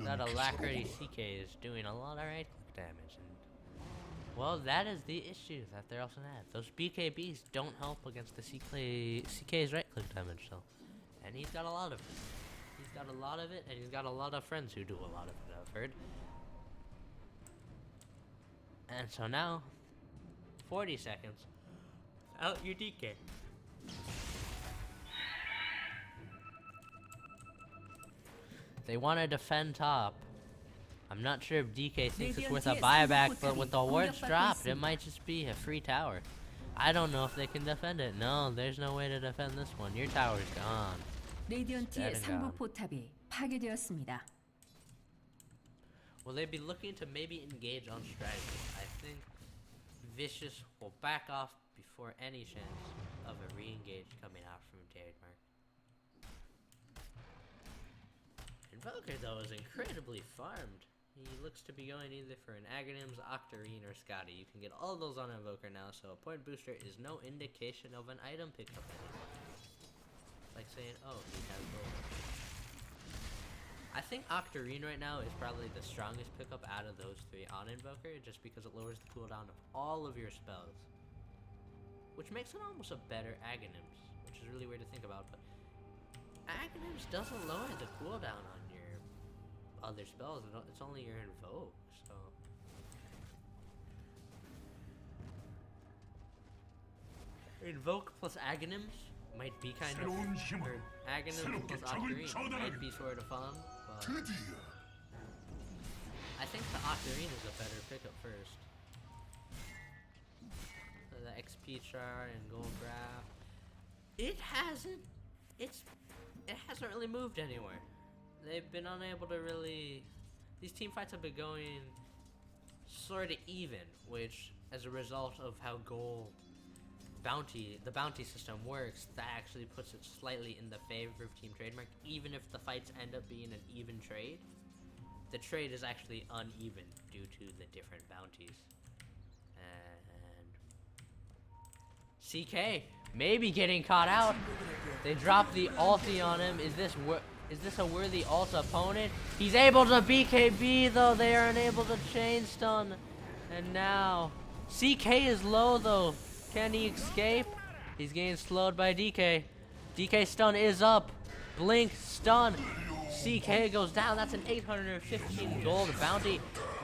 That Alacrity CK is doing a lot of right click damage. And well, that is the issue that they're also have. Those BKBs don't help against the CK's right click damage, so. And he's got a lot of it. He's got a lot of it, and he's got a lot of friends who do a lot of it, I've heard. And so now, 40 seconds. Out your DK. They want to defend top. I'm not sure if DK thinks it's worth a buyback, but with the wards dropped, it might just be a free tower. I don't know if they can defend it. No, there's no way to defend this one. Your tower's gone. 레디언트의 상부 포탑이 파괴되었습니다. Will they be looking to maybe engage on strategy? I think Vicious will back off before any chance of a re-engage coming out from Trademark. Invoker though is incredibly farmed. He looks to be going either for an Aghanims, Octarine, or Scotty. You can get all those on Invoker now, so a point booster is no indication of an item pickup anymore. It's like saying, oh, he has both. I think Octarine right now is probably the strongest pickup out of those 3 on Invoker, just because it lowers the cooldown of all of your spells. Which makes it almost a better Aghanims, which is really weird to think about, but Aghanims doesn't lower the cooldown on your other spells, it's only your Invoke, so. Invoke plus Aghanims might be kind of, or Aghanims plus Octarine might be sort of fun, but I think the Octarine is a better pickup first. The XP char and gold graph. It hasn't really moved anywhere. They've been unable to really. These team fights have been going sort of even, which, as a result of how the bounty system works, that actually puts it slightly in the favor of Team Trademark. Even if the fights end up being an even trade, the trade is actually uneven due to the different bounties. And CK maybe getting caught out. They drop the ulti on him. Is this a worthy ult opponent? He's able to BKB though. They are unable to chain stun. And now CK is low though. Can he escape? He's getting slowed by DK. DK stun is up. Blink stun. CK goes down. That's an 815 gold bounty.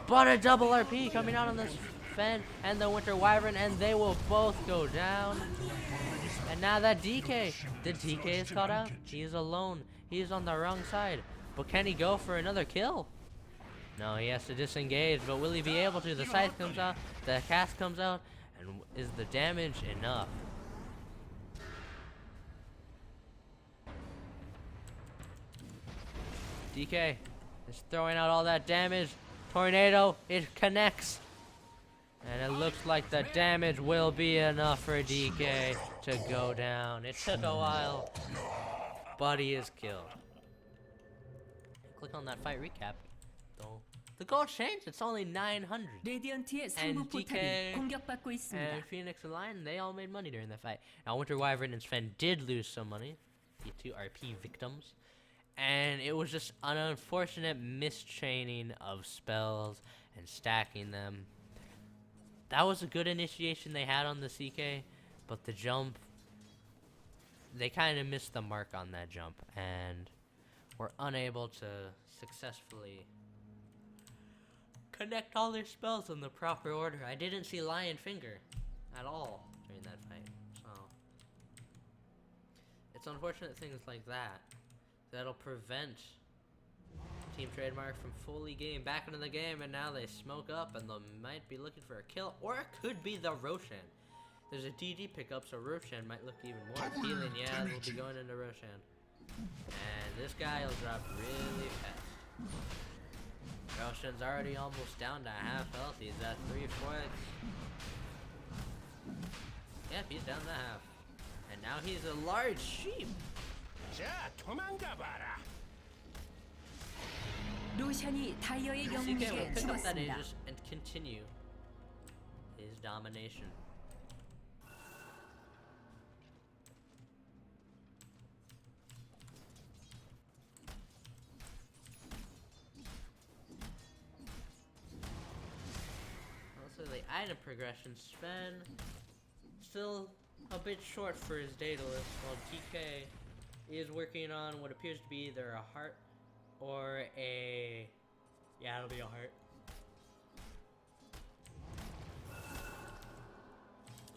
But a double RP coming out on this Fen and the Winter Wyvern, and they will both go down. And now that DK, the DK is caught out. He is alone. He is on the wrong side. But can he go for another kill? No, he has to disengage. But will he be able to? The scythe comes out. The cast comes out. And is the damage enough? DK is throwing out all that damage. Tornado, it connects. And it looks like the damage will be enough for DK to go down. It took a while, but he is killed. Click on that fight recap. Though the gold changed. It's only 900. 레디언트의 And 상부 포탑이 DK 공격받고 있습니다. and Phoenix and Lion, they all made money during that fight. Now Winter Wyvern and Sven did lose some money. The two RP victims. And it was just an unfortunate mischaining of spells and stacking them. That was a good initiation they had on the CK, but the jump, they kind of missed the mark on that jump and were unable to successfully connect all their spells in the proper order. I didn't see Lion Finger at all during that fight, so it's unfortunate things like that that'll prevent Team Trademark from fully getting back into the game, and now they smoke up and they might be looking for a kill, or it could be the Roshan. There's a DD pickup, so Roshan might look even more appealing. Yeah, they'll be going into Roshan. And this guy will drop really fast. Roshan's already almost down to half health. He's at 3/4. Yep, he's down to half. And now he's a large sheep. 로션이 다이어의 CK will 영웅에게 pick up that 죽었습니다. Aegis and continue his domination. Also, the item progression, Sven still a bit short for his data list, while DK is working on what appears to be either a heart or a... yeah, it'll be a heart.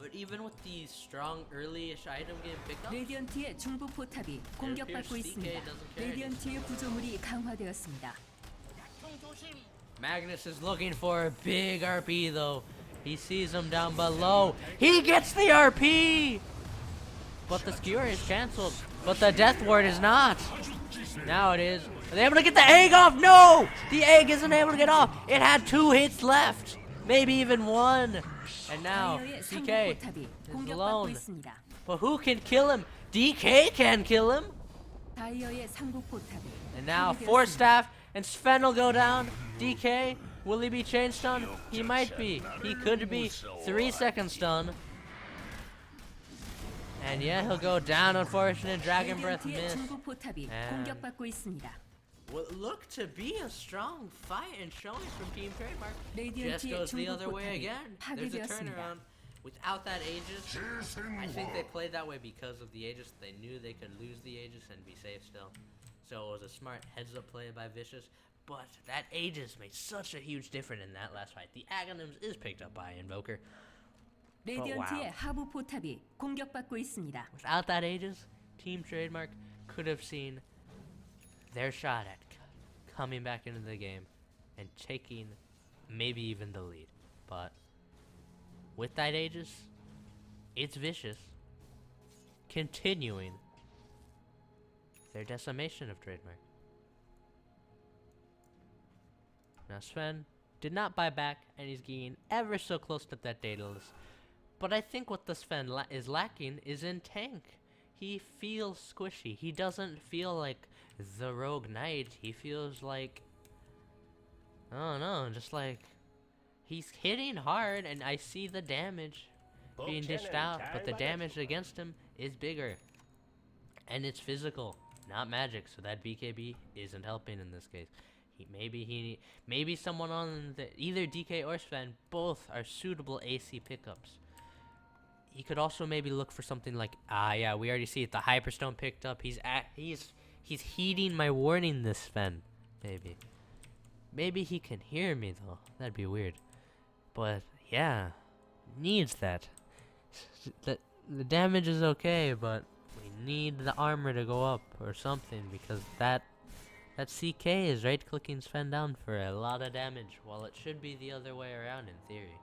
But even with the strong early-ish item game pickup, 레디언트의 중부 포탑이 공격받고 있습니다. 레디언트의 구조물이 강화되었습니다. Magnus is looking for a big RP though. He sees him down below. He gets the RP! But the skewer is cancelled. But the death ward is not. Now it is. Are they able to get the egg off? No! The egg isn't able to get off. It had 2 hits left. Maybe even 1. And now 다이어의 상부 DK 포탑이 is 공격받고 alone. 있습니다. But who can kill him? DK can kill him. 다이어의 상부 포탑이 And now 파괴되었습니다. 4 staff and Sven will go down. DK, will he be chain stun? He might be. He could be 3-second stun. And yeah, he'll go down. Unfortunate Dragon Breath 레디언트의 miss. 중부 포탑이 And- 공격받고 있습니다. What looked to be a strong fight and showing from Team Trademark just 레디언트의 goes the 중부 other way 포탑이 again. There's a 파괴되었습니다. turnaround. Without that Aegis, I think they played that way because of the Aegis. They knew they could lose the Aegis and be safe still. So it was a smart heads-up play by Vicious. But that Aegis made such a huge difference in that last fight. The Aghanims is picked up by Invoker. 레디언트의 하부 포탑이 공격받고 있습니다. Without that Aegis, Team Trademark could have seen their shot at coming back into the game and taking maybe even the lead. But with that Aegis, it's Vicious continuing their decimation of Trademark. Now Sven did not buy back, and he's getting ever so close to that data list. But I think what the Sven is lacking is in tank. He feels squishy. He doesn't feel like the Rogue Knight. He feels like, I don't know, just like he's hitting hard, and I see the damage. being dished out, but the damage against him is bigger. And it's physical, not magic, so that BKB isn't helping in this case. Maybe someone on either DK or Sven, both are suitable AC pickups. He could also maybe look for something like, yeah, we already see it. The Hyperstone picked up. He's heeding my warning, this Sven. Maybe he can hear me though. That'd be weird. But yeah, needs that. The damage is okay, but we need the armor to go up or something, because that CK is right-clicking Sven down for a lot of damage, while it should be the other way around in theory.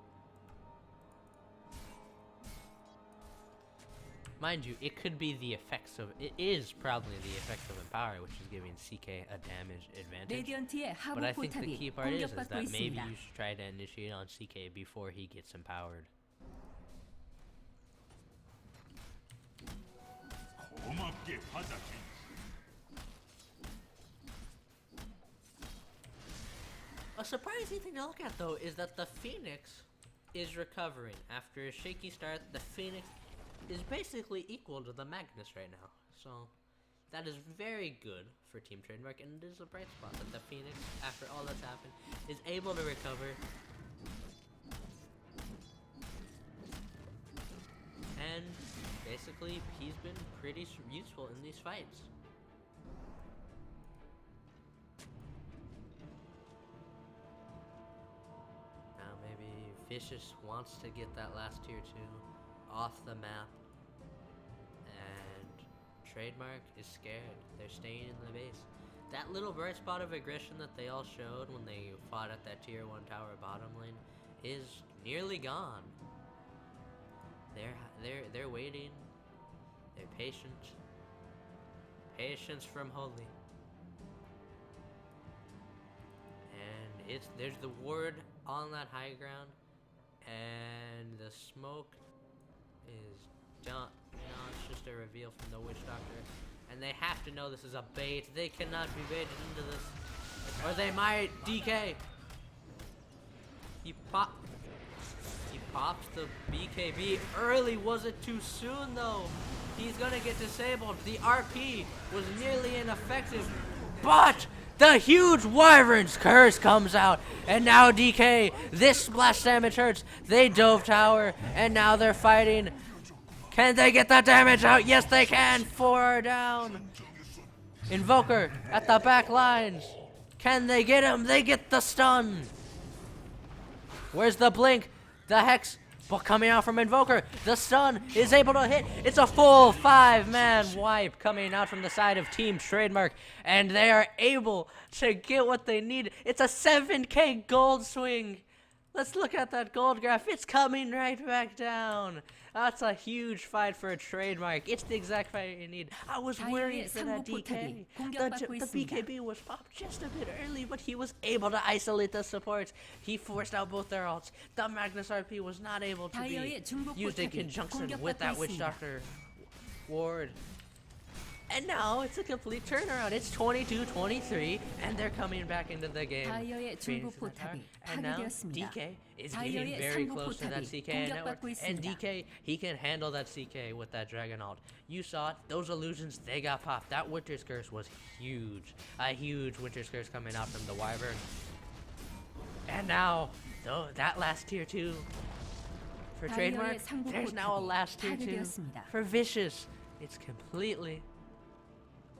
Mind you, it could be the effects of... It is probably the effects of Empower, which is giving CK a damage advantage. But I think the key part is that maybe you should try to initiate on CK before he gets empowered. A surprising thing to look at, though, is that the Phoenix is recovering. After a shaky start, the Phoenix is basically equal to the Magnus right now. So that is very good for Team Trademark, and it is a bright spot that the Phoenix, after all that's happened, is able to recover. And basically, he's been pretty useful in these fights. Now maybe Vicious wants to get that last tier 2 off the map, and Trademark is scared. They're staying in the base. That little bright spot of aggression that they all showed when they fought at that tier 1 tower bottom lane is nearly gone. They're waiting. They're patient. Patience from Holy. And there's the ward on that high ground, and the smoke is done. It's just a reveal from the Witch Doctor, and they have to know this is a bait. They cannot be baited into this, or they might DK. He pops the BKB early. Was it too soon though? He's gonna get disabled. The RP was nearly ineffective, but the huge Wyvern's Curse comes out, and now DK, this splash damage hurts. They dove tower, and now they're fighting. Can they get that damage out? Yes, they can. 4 are down. Invoker at the back lines. Can they get him? They get the stun. Where's the blink? The Hex coming out from Invoker. The stun is able to hit. It's a full 5-man wipe coming out from the side of Team Trademark, and they are able to get what they need. It's a 7k gold swing. Let's look at that gold graph. It's coming right back down. That's a huge fight for a Trademark. It's the exact fight you need. I was worried for that DK. The BKB was popped just a bit early, but he was able to isolate the supports. He forced out both their ults. The Magnus RP was not able to be used in conjunction with that Witch Doctor ward. And now it's a complete turnaround. It's 22-23, and they're coming back into the game. And now DK is getting very close to that CK network. And DK, he can handle that CK with that Dragon ult. You saw it. Those illusions, they got popped. That Winter's Curse was huge. A huge Winter's Curse coming out from the Wyvern. And now, that last tier 2 for Trademark, there's now a last tier 2 for Vicious. It's completely...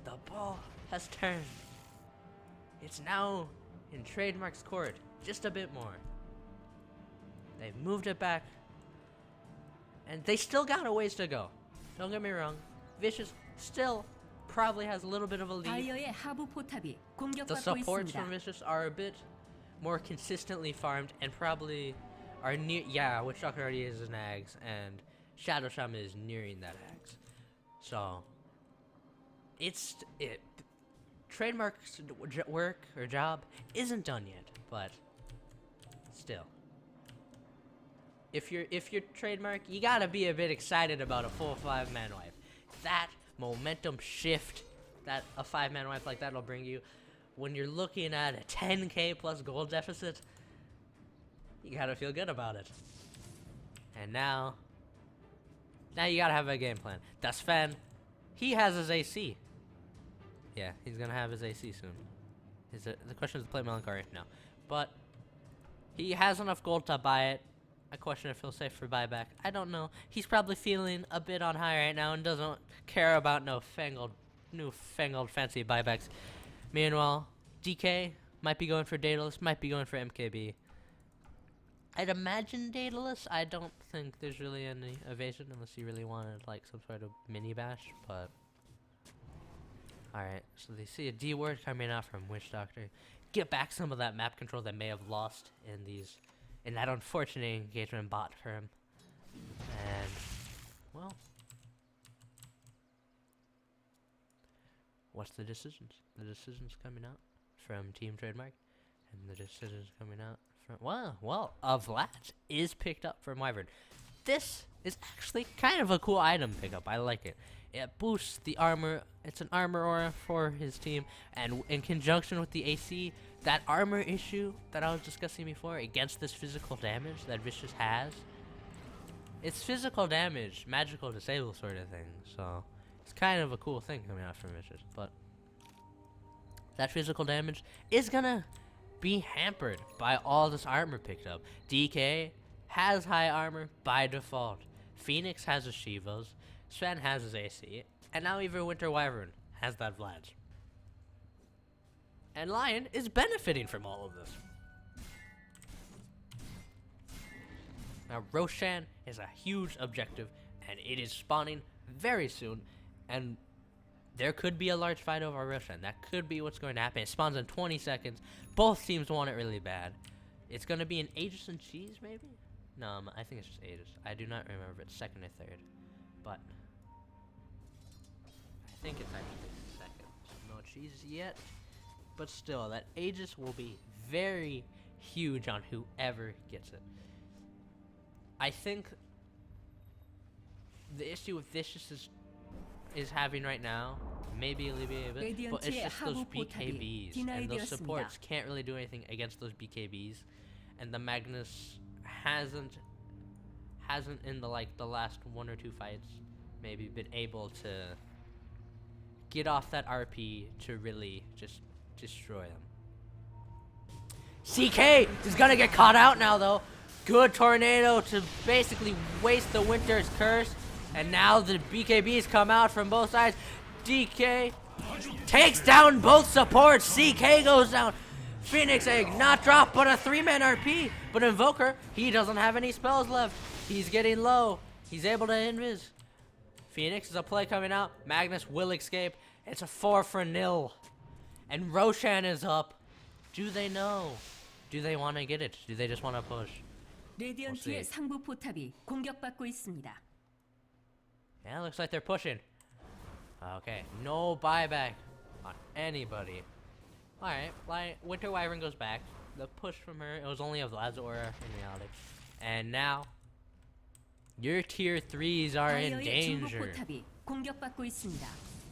The ball has turned. It's now in Trademark's court, just a bit more. They've moved it back, and they still got a ways to go. Don't get me wrong, Vicious still probably has a little bit of a lead. The supports from Vicious are a bit more consistently farmed and probably are near. Yeah, Witch Doctor already is an Ags, and Shadow Shaman is nearing that Ags. So Trademark's work or job isn't done yet, but still, if you're Trademark, you gotta be a bit excited about a full 5-man wipe. That momentum shift that a 5-man wipe like that'll bring you when you're looking at a 10k plus gold deficit, you gotta feel good about it. And now Now you gotta have a game plan. That's Sven. He has his AC. Yeah, he's gonna have his AC soon. The question is to play Melancholy now. But he has enough gold to buy it. I question if he'll save for buyback. I don't know. He's probably feeling a bit on high right now and doesn't care about newfangled fancy buybacks. Meanwhile, DK might be going for Daedalus, might be going for MKB. I'd imagine Daedalus. I don't think there's really any evasion unless you really wanted like some sort of mini bash, but alright, so they see a D word coming out from Witch Doctor. Get back some of that map control that may have lost in that unfortunate engagement bot for him. And well, what's the decisions? The decisions coming out from Team Trademark, and the decisions coming out from Vlad is picked up from Wyvern. This is actually kind of a cool item pickup. I like it. It boosts the armor. It's an armor aura for his team, and in conjunction with the AC, that armor issue that I was discussing before against this physical damage that Vicious has, it's physical damage, magical disable sort of thing. So it's kind of a cool thing coming out from Vicious, but that physical damage is gonna be hampered by all this armor picked up. DK has high armor by default. Phoenix has his Shivas. Sven has his AC. And now even Winter Wyvern has that Vlad. And Lion is benefiting from all of this. Now Roshan is a huge objective, and it is spawning very soon. And there could be a large fight over Roshan. That could be what's going to happen. It spawns in 20 seconds. Both teams want it really bad. It's going to be an Aegis and Cheese, maybe? No, I think it's just Aegis. I do not remember if it's second or third. But I think it's actually second. No Cheese yet. But still, that Aegis will be very huge on whoever gets it. I think the issue with Vicious is having right now, maybe alleviate a bit, but it's just those BKBs, and those supports can't really do anything against those BKBs, and the Magnus hasn't in the last 1 or 2 fights maybe been able to get off that RP to really just destroy them. CK is gonna get caught out now though. Good tornado to basically waste the Winter's curse. And now the BKBs come out from both sides. DK takes down both supports. CK goes down. Phoenix Egg not dropped, but a 3-man RP. But Invoker, he doesn't have any spells left. He's getting low. He's able to invis. Phoenix is a play coming out. Magnus will escape. It's a 4-0. And Roshan is up. Do they know? Do they want to get it? Do they just want to push? 레디언트의 상부 포탑이 공격받고 있습니다. Yeah, looks like they're pushing. Okay, no buyback on anybody. Alright, Winter Wyvern goes back. The push from her, it was only a Vlad's aura in reality. And now, your tier 3s are in danger.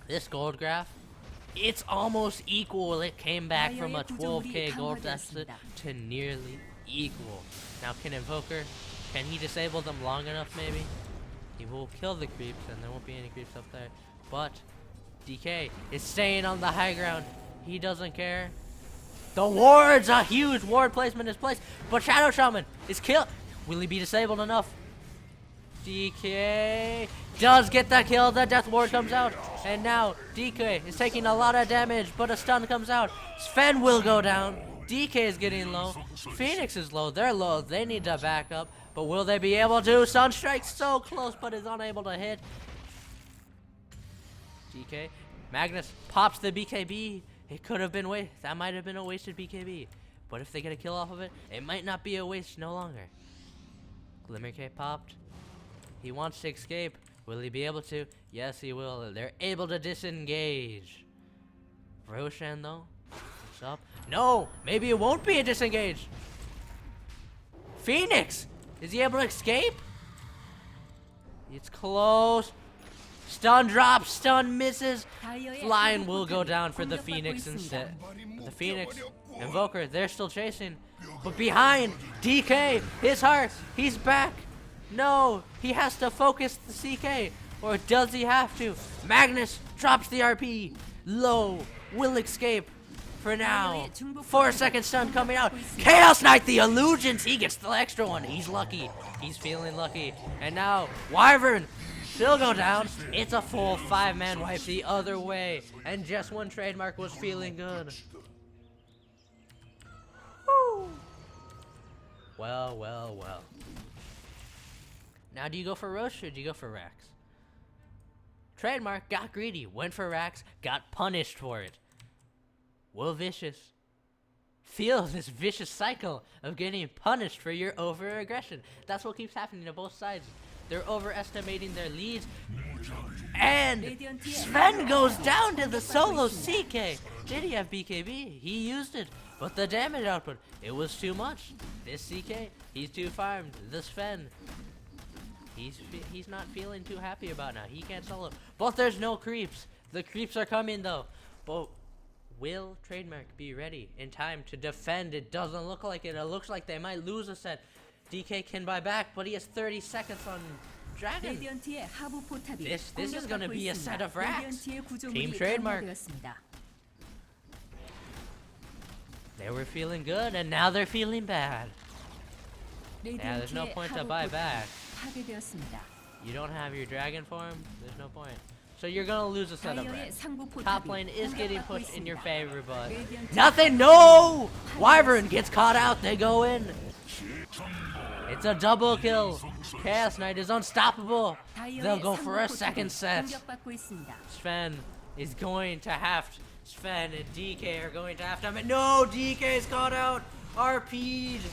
This gold graph, it's almost equal. It came back from a 12k gold deficit to nearly equal. Now can Invoker, can he disable them long enough maybe? He will kill the creeps and there won't be any creeps up there. But DK is staying on the high ground. He doesn't care. The ward's a huge ward placement is placed, but Shadow Shaman is killed. Will he be disabled enough? DK does get the kill. The death ward comes out, and now DK is taking a lot of damage, but a stun comes out. Sven will go down. DK is getting low. Phoenix is low. They're low. They need to back up, but will they be able to? Sunstrike so close, but is unable to hit. DK Magnus pops the BKB. It could have been that might have been a wasted BKB, but if they get a kill off of it, it might not be a waste no longer. Glimmer K popped. He wants to escape. Will he be able to? Yes, he will. They're able to disengage. Roshan though, what's up? No, maybe it won't be a disengage. Phoenix, is he able to escape? It's close. Stun drops, stun misses. Lion will go down for the Phoenix instead. The Phoenix, Invoker, they're still chasing. But behind, DK, his heart, he's back. No, he has to focus the CK. Or does he have to? Magnus drops the RP. Low will escape for now. 4-second stun coming out. Chaos Knight, the illusions. He gets the extra one. He's lucky. He's feeling lucky. And now, Wyvern still go down. It's a full 5-man wipe the other way. And just when Trademark was feeling good. Woo. Well, well, well. Now do you go for Roche or do you go for Rax? Trademark got greedy, went for Rax, got punished for it. Will Vicious feel this vicious cycle of getting punished for your over-aggression? That's what keeps happening to both sides. They're overestimating their leads. And Sven goes down to the solo CK. Did he have BKB? He used it. But the damage output, it was too much. This CK, he's too farmed. The Sven, he's not feeling too happy about now. He can't solo. But there's no creeps. The creeps are coming though. But will Trademark be ready in time to defend? It doesn't look like it. It looks like they might lose a set. DK can buy back, but he has 30 seconds on Dragon. This is gonna be a set of racks. Team Trademark. They were feeling good, and now they're feeling bad. Yeah, there's no point to buy back. You don't have your Dragon form, there's no point. So you're gonna lose a set of racks. Top lane is getting pushed in your favor, but nothing. No! Wyvern gets caught out. They go in. It's a double kill. Chaos Knight is unstoppable. They'll go for a second set. Sven is going to have to. Sven and DK are going to have to. No, DK's caught out. RP'd.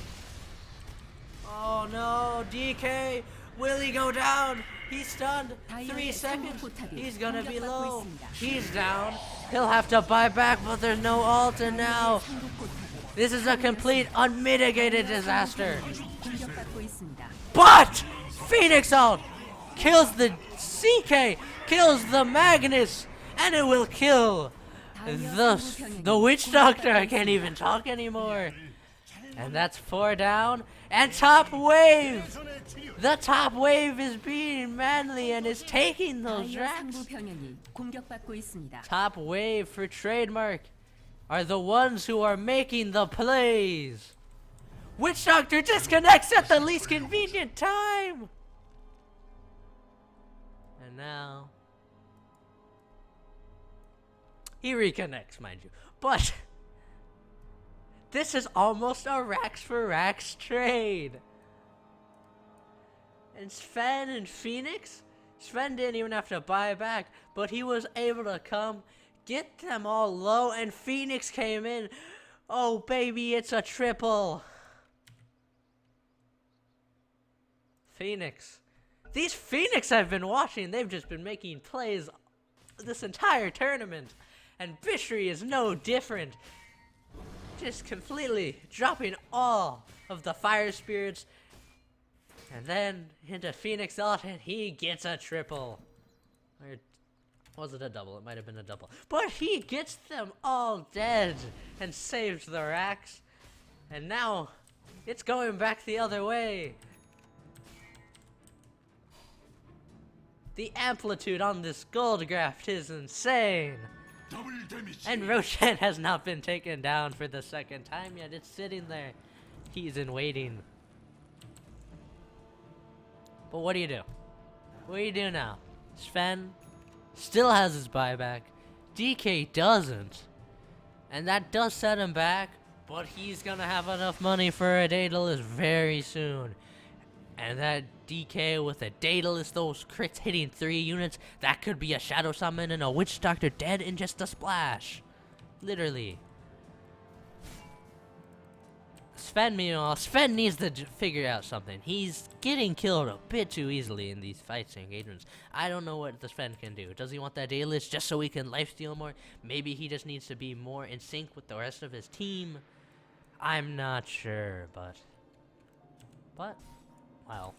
Oh no, DK. Will he go down? He's stunned. 3 seconds. He's gonna be low. He's down. He'll have to buy back, but there's no ult, and now this is a complete unmitigated disaster. But Phoenix ult kills the CK, kills the Magnus, and it will kill the Witch Doctor. I can't even talk anymore. And that's 4 down. And top wave! The top wave is being manly and is taking those racks. Top wave for Trademark are the ones who are making the plays. Witch Doctor disconnects at the least convenient time. And now he reconnects, mind you. But this is almost a racks for racks trade. And Sven and Phoenix? Sven didn't even have to buy back, but he was able to come, get them all low, and Phoenix came in. Oh baby, it's a triple. Phoenix. These Phoenix I've been watching, they've just been making plays this entire tournament. And Bishri is no different. Just completely dropping all of the fire spirits. And then into Phoenix ult, and he gets a triple. Or was it a double? It might have been a double. But he gets them all dead and saves the racks. And now it's going back the other way. The amplitude on this gold graph is insane. And Roshan has not been taken down for the second time yet. It's sitting there. He's in waiting. But what do you do? What do you do now? Sven still has his buyback. DK doesn't. And that does set him back. But he's gonna have enough money for a Daedalus very soon. And that DK with a Daedalus, those crits hitting 3 units, that could be a Shadow Summon and a Witch Doctor dead in just a splash. Literally. Sven, meanwhile, Sven needs to figure out something. He's getting killed a bit too easily in these fights and engagements. I don't know what the Sven can do. Does he want that Daedalus just so he can lifesteal more? Maybe he just needs to be more in sync with the rest of his team. I'm not sure, but well,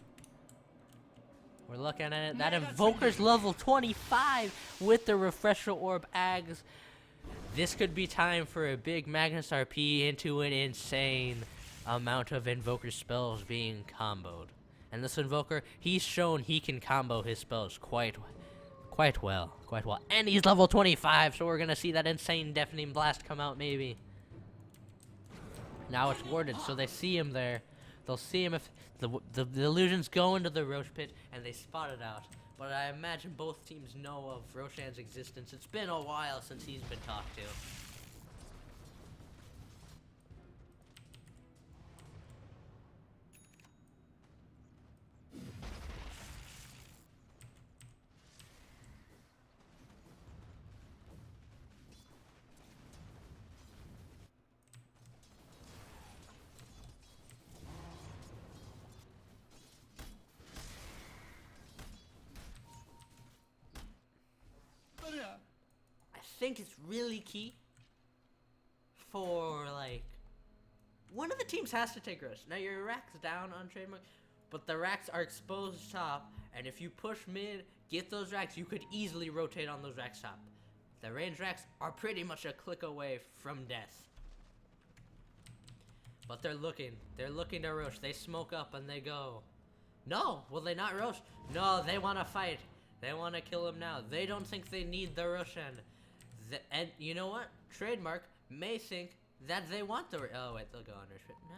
we're looking at it. That Invoker's level 25 with the Refresher Orb Ags. This could be time for a big Magnus RP into an insane amount of Invoker spells being comboed. And this Invoker, he's shown he can combo his spells quite well. And he's level 25, so we're gonna see that insane Deafening Blast come out maybe. Now it's warded, so they see him there. They'll see him if the illusions go into the Roche pit and they spot it out. But I imagine both teams know of Roshan's existence. It's been a while since he's been talked to. I think it's really key for, like, one of the teams has to take risks. Now, your racks down on Trademark, but the racks are exposed top, and if you push mid, get those racks, you could easily rotate on those racks top. The range racks are pretty much a click away from death. But they're looking to Roche. They smoke up and they go. No, will they not Roche? No, they want to fight. They want to kill him now. They don't think they need the Roshan. And you know what? Trademark may think that they want the... Oh, wait, they'll go on Roche. No.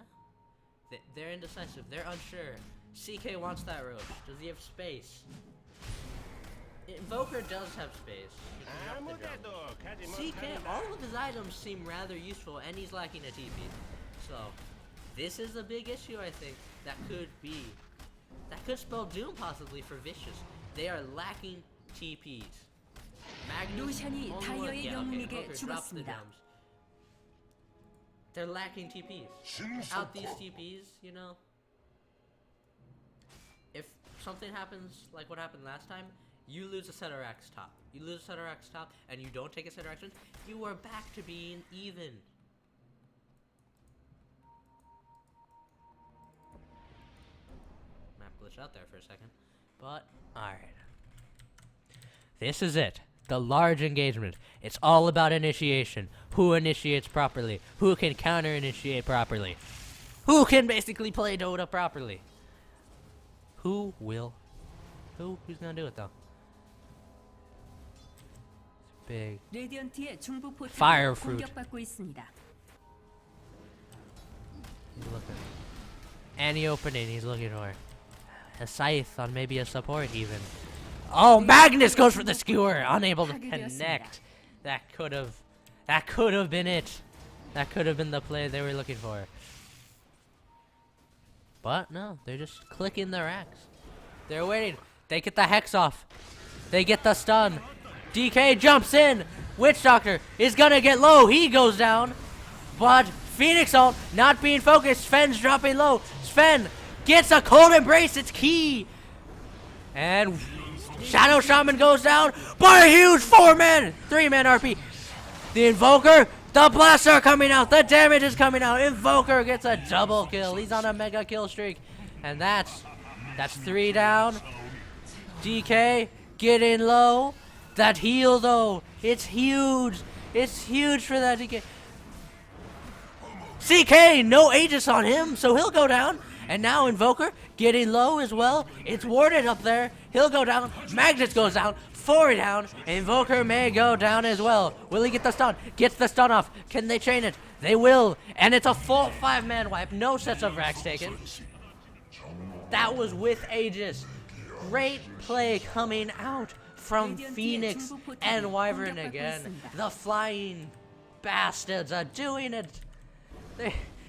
They're indecisive. They're unsure. CK wants that Roche. Does he have space? Invoker does have space. CK, all of his items seem rather useful, and he's lacking a TP. So, this is a big issue, I think, that could spell doom possibly for Vicious. They are lacking TPs. 루션이 다이어의 영웅에게 죽었습니다. They're lacking TPs. Without these TPs, you know, if something happens like what happened last time, you lose a set of racks top. You lose a set of racks top, and you don't take a set of racks, you are back to being even. Map glitched out there for a second, but alright. This is it. The large engagement. It's all about initiation. Who initiates properly? Who can counter-initiate properly? Who can basically play Dota properly? Who's gonna do it though? Big fire fruit. He's looking. Any opening he's looking for. A scythe on maybe a support even. Oh, Magnus goes for the skewer, unable to connect. That could have been it. That could have been the play they were looking for. But no, they're just clicking the racks. They're waiting. They get the hex off. They get the stun. DK jumps in. Witch Doctor is gonna get low. He goes down. But Phoenix ult not being focused. Sven's dropping low. Sven gets a cold embrace. It's key. And Shadow Shaman goes down, but a huge 4-man, 3-man RP. The Invoker, the Blaster coming out, the damage is coming out. Invoker gets a double kill. He's on a mega kill streak. And that's 3 down. DK getting low. That heal though, it's huge. It's huge for that DK. CK, no Aegis on him, so he'll go down. And now Invoker getting low as well. It's warded up there. He'll go down. Magnus goes down. 4 down. Invoker may go down as well. Will he get the stun? Gets the stun off. Can they chain it? They will. And it's a full 5-man wipe. No sets of racks taken. That was with Aegis. Great play coming out from Phoenix and Wyvern again. The flying bastards are doing it.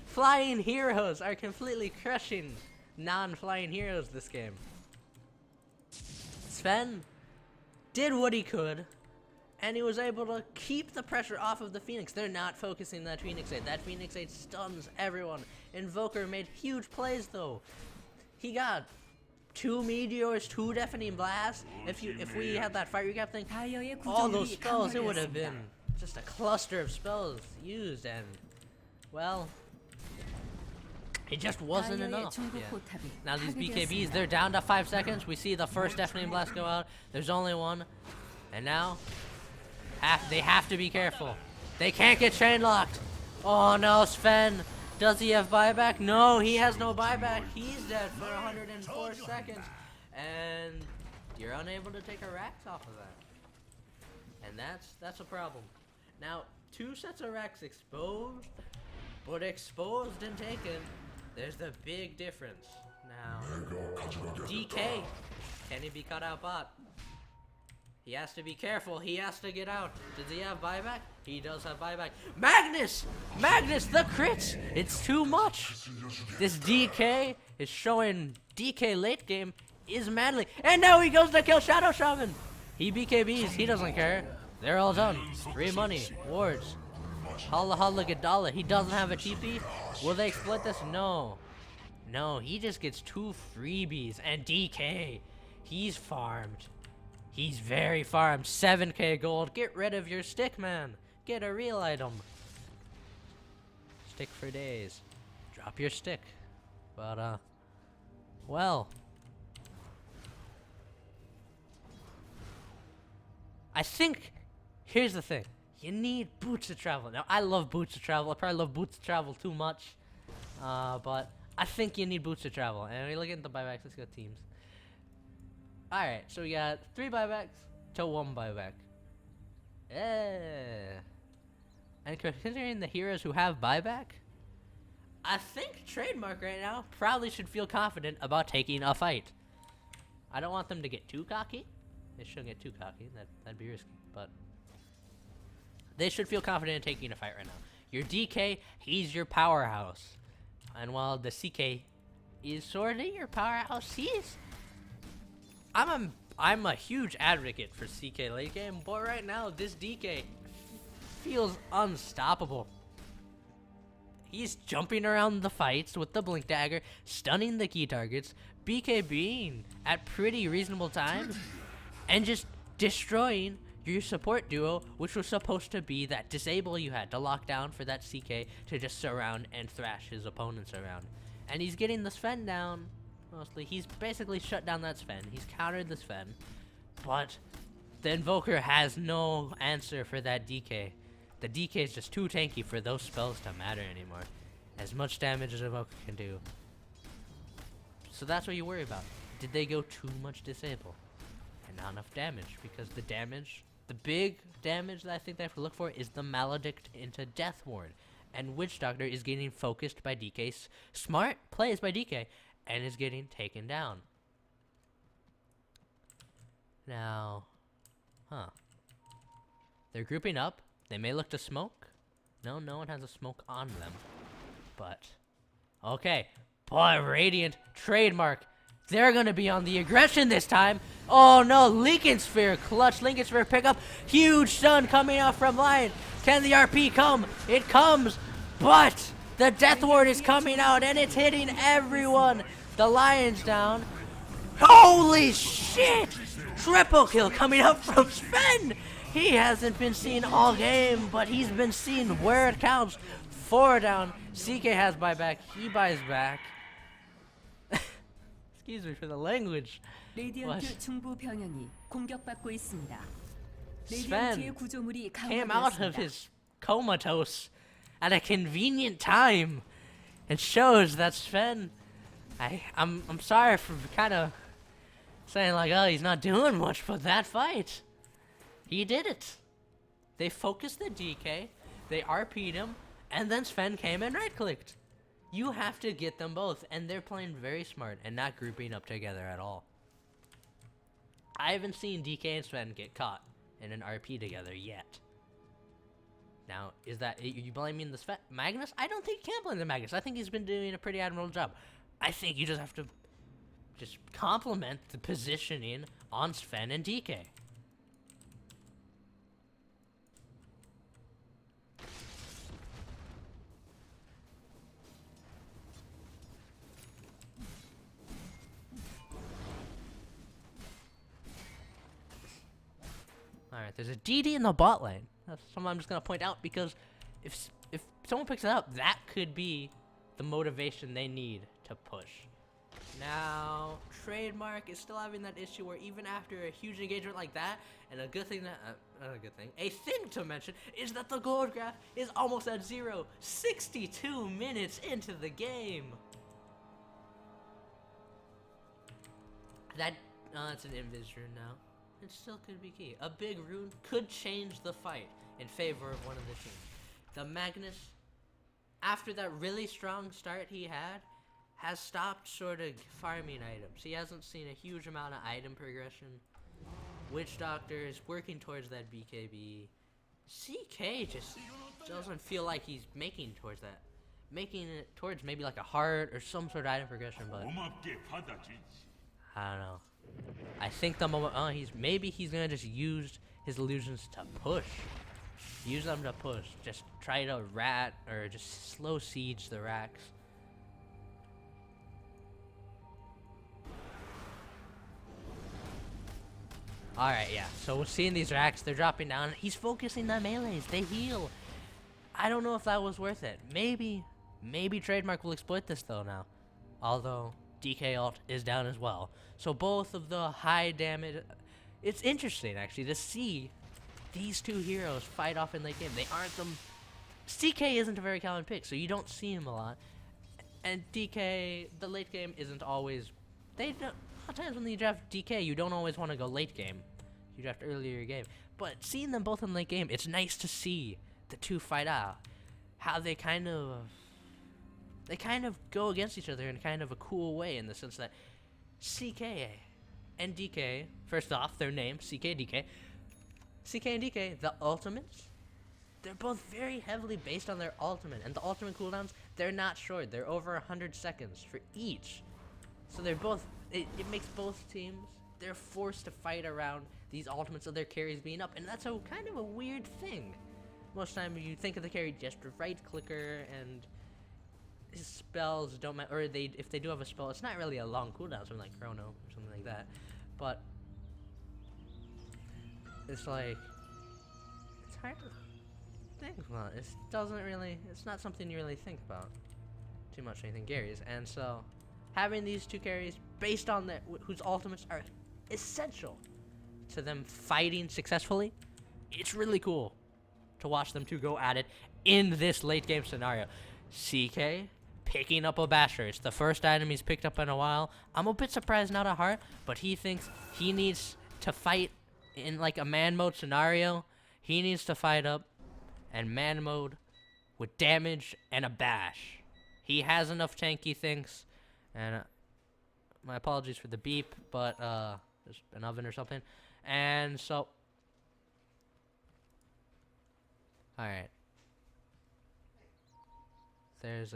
Flying heroes are completely crushing non-flying heroes this game. Sven did what he could, and he was able to keep the pressure off of the Phoenix. They're not focusing that Phoenix 8. That Phoenix 8 stuns everyone. Invoker made huge plays though. He got 2 meteors, 2 deafening blasts. If we had that fire recap thing, all those spells, it would have been just a cluster of spells used, and well, it just wasn't enough. Yeah. Now these BKBs, they're down to 5 seconds. We see the first deafening blast go out. There's only one. And now, they have to be careful. They can't get chain locked. Oh no, Sven. Does he have buyback? No, he has no buyback. He's dead for 104 seconds. And you're unable to take a racks off of that. And that's a problem. Now, 2 sets of racks exposed, but exposed and taken. There's the big difference. Now, DK, can he be cut out bot? He has to be careful. He has to get out. Does he have buyback? He does have buyback. Magnus! Magnus, the crits! It's too much. This DK is showing DK late game is manly. And now he goes to kill Shadow Shaman. He BKBs. He doesn't care. They're all done. Free money. Wards. Holla holla Gadala. He doesn't have a TP. Will they exploit this? No. No, he just gets 2 freebies. And DK, he's farmed. He's very farmed. 7k gold. Get rid of your stick, man. Get a real item. Stick for days. Drop your stick. But, well. I think, here's the thing. You need boots to travel. Now, I love boots to travel. I probably love boots to travel too much. But I think you need boots to travel. And we look at the buybacks. Let's go teams. Alright, so we got 3 buybacks to 1 buyback. And considering the heroes who have buyback, I think Trademark right now probably should feel confident about taking a fight. I don't want them to get too cocky. They shouldn't get too cocky. That'd be risky. But they should feel confident in taking a fight right now. Your DK, he's your powerhouse. And while the CK is sort of your powerhouse, I'm a huge advocate for CK late game, but right now this DK feels unstoppable. He's jumping around the fights with the blink dagger, stunning the key targets, BKBing at pretty reasonable times, and just destroying your support duo, which was supposed to be that disable you had to lock down for that CK to just surround and thrash his opponents around. And he's getting the Sven down. Mostly, he's basically shut down that Sven. He's countered the Sven, but the Invoker has no answer for that DK. The DK is just too tanky for those spells to matter anymore. As much damage as Invoker can do. So that's what you worry about. Did they go too much disable? And not enough damage, because the big damage that I think they have to look for is the Maledict into Death Ward. And Witch Doctor is getting focused by DK. Smart plays by DK. And is getting taken down. Now, they're grouping up. They may look to smoke. No one has a smoke on them. But, okay. Boy, Radiant, Trademark. They're gonna be on the aggression this time. Oh no, Lincoln Sphere, clutch Lincoln Sphere pickup. Huge stun coming out from Lion. Can the RP come? It comes, but the Death Ward is coming out and it's hitting everyone. The Lion's down. Holy shit! Triple kill coming up from Sven! He hasn't been seen all game, but he's been seen where it counts. 4 down. CK has buyback. He buys back. Excuse me for the language. Sven came out of his comatose at a convenient time and shows that Sven... I'm sorry for kind of saying like, oh, he's not doing much, but that fight, he did it. They focused the DK, they RP'd him, and then Sven came and right-clicked. You have to get them both, and they're playing very smart and not grouping up together at all. I haven't seen DK and Sven get caught in an RP together yet. Now, is that, you blaming the Sven? Magnus? I don't think you can blame the Magnus. I think he's been doing a pretty admirable job. I think you just have to just compliment the positioning on Sven and DK. Alright, there's a DD in the bot lane. That's something I'm just going to point out, because if someone picks it up, that could be the motivation they need to push. Now, Trademark is still having that issue where even after a huge engagement like that, and a good thing that, not a good thing, a thing to mention is that the gold graph is almost at 0, 62 minutes into the game. It's an invis rune now. It still could be key. A big rune could change the fight in favor of one of the teams. The Magnus, after that really strong start he had, has stopped sort of farming items. He hasn't seen a huge amount of item progression. Witch Doctor is working towards that BKB. CK just doesn't feel like he's making towards that. Making it towards maybe like a heart or some sort of item progression, but I don't know. I think the moment he's gonna just use his illusions to push. Use them to push. Just try to rat or just slow siege the racks. Alright, yeah. So we're seeing these racks, they're dropping down. He's focusing the melees, they heal. I don't know if that was worth it. Maybe Trademark will exploit this though now. Although DK ult is down as well. So both of the high damage, it's interesting actually to see these two heroes fight off in late game. They aren't them. CK isn't a very common pick, so you don't see him a lot. And DK, the late game isn't always. A lot of times when you draft DK, you don't always want to go late game. You draft earlier game. But seeing them both in late game, it's nice to see the two fight out. How they kind of go against each other in kind of a cool way, in the sense that CK and DK, first off, their name, CK and DK, the ultimates, they're both very heavily based on their ultimate. And the ultimate cooldowns, they're not short. They're over 100 seconds for each. So they're both, it makes both teams, they're forced to fight around these ultimates of their carries being up. And that's a kind of a weird thing. Most time you think of the carry just right clicker, and his spells don't matter, or if they do have a spell, it's not really a long cooldown, something like Chrono or something like that. But it's like, it's hard to think about. It's not something you really think about too much, anything carries. And so having these two carries based on whose ultimates are essential to them fighting successfully, it's really cool to watch them two go at it in this late game scenario. CK picking up a basher. It's the first item he's picked up in a while. I'm a bit surprised not a heart, but he thinks he needs to fight in like a man mode scenario. He needs to fight up and man mode with damage and a bash. He has enough tank, he thinks. And my apologies for the beep, but there's an oven or something. And so, alright. There's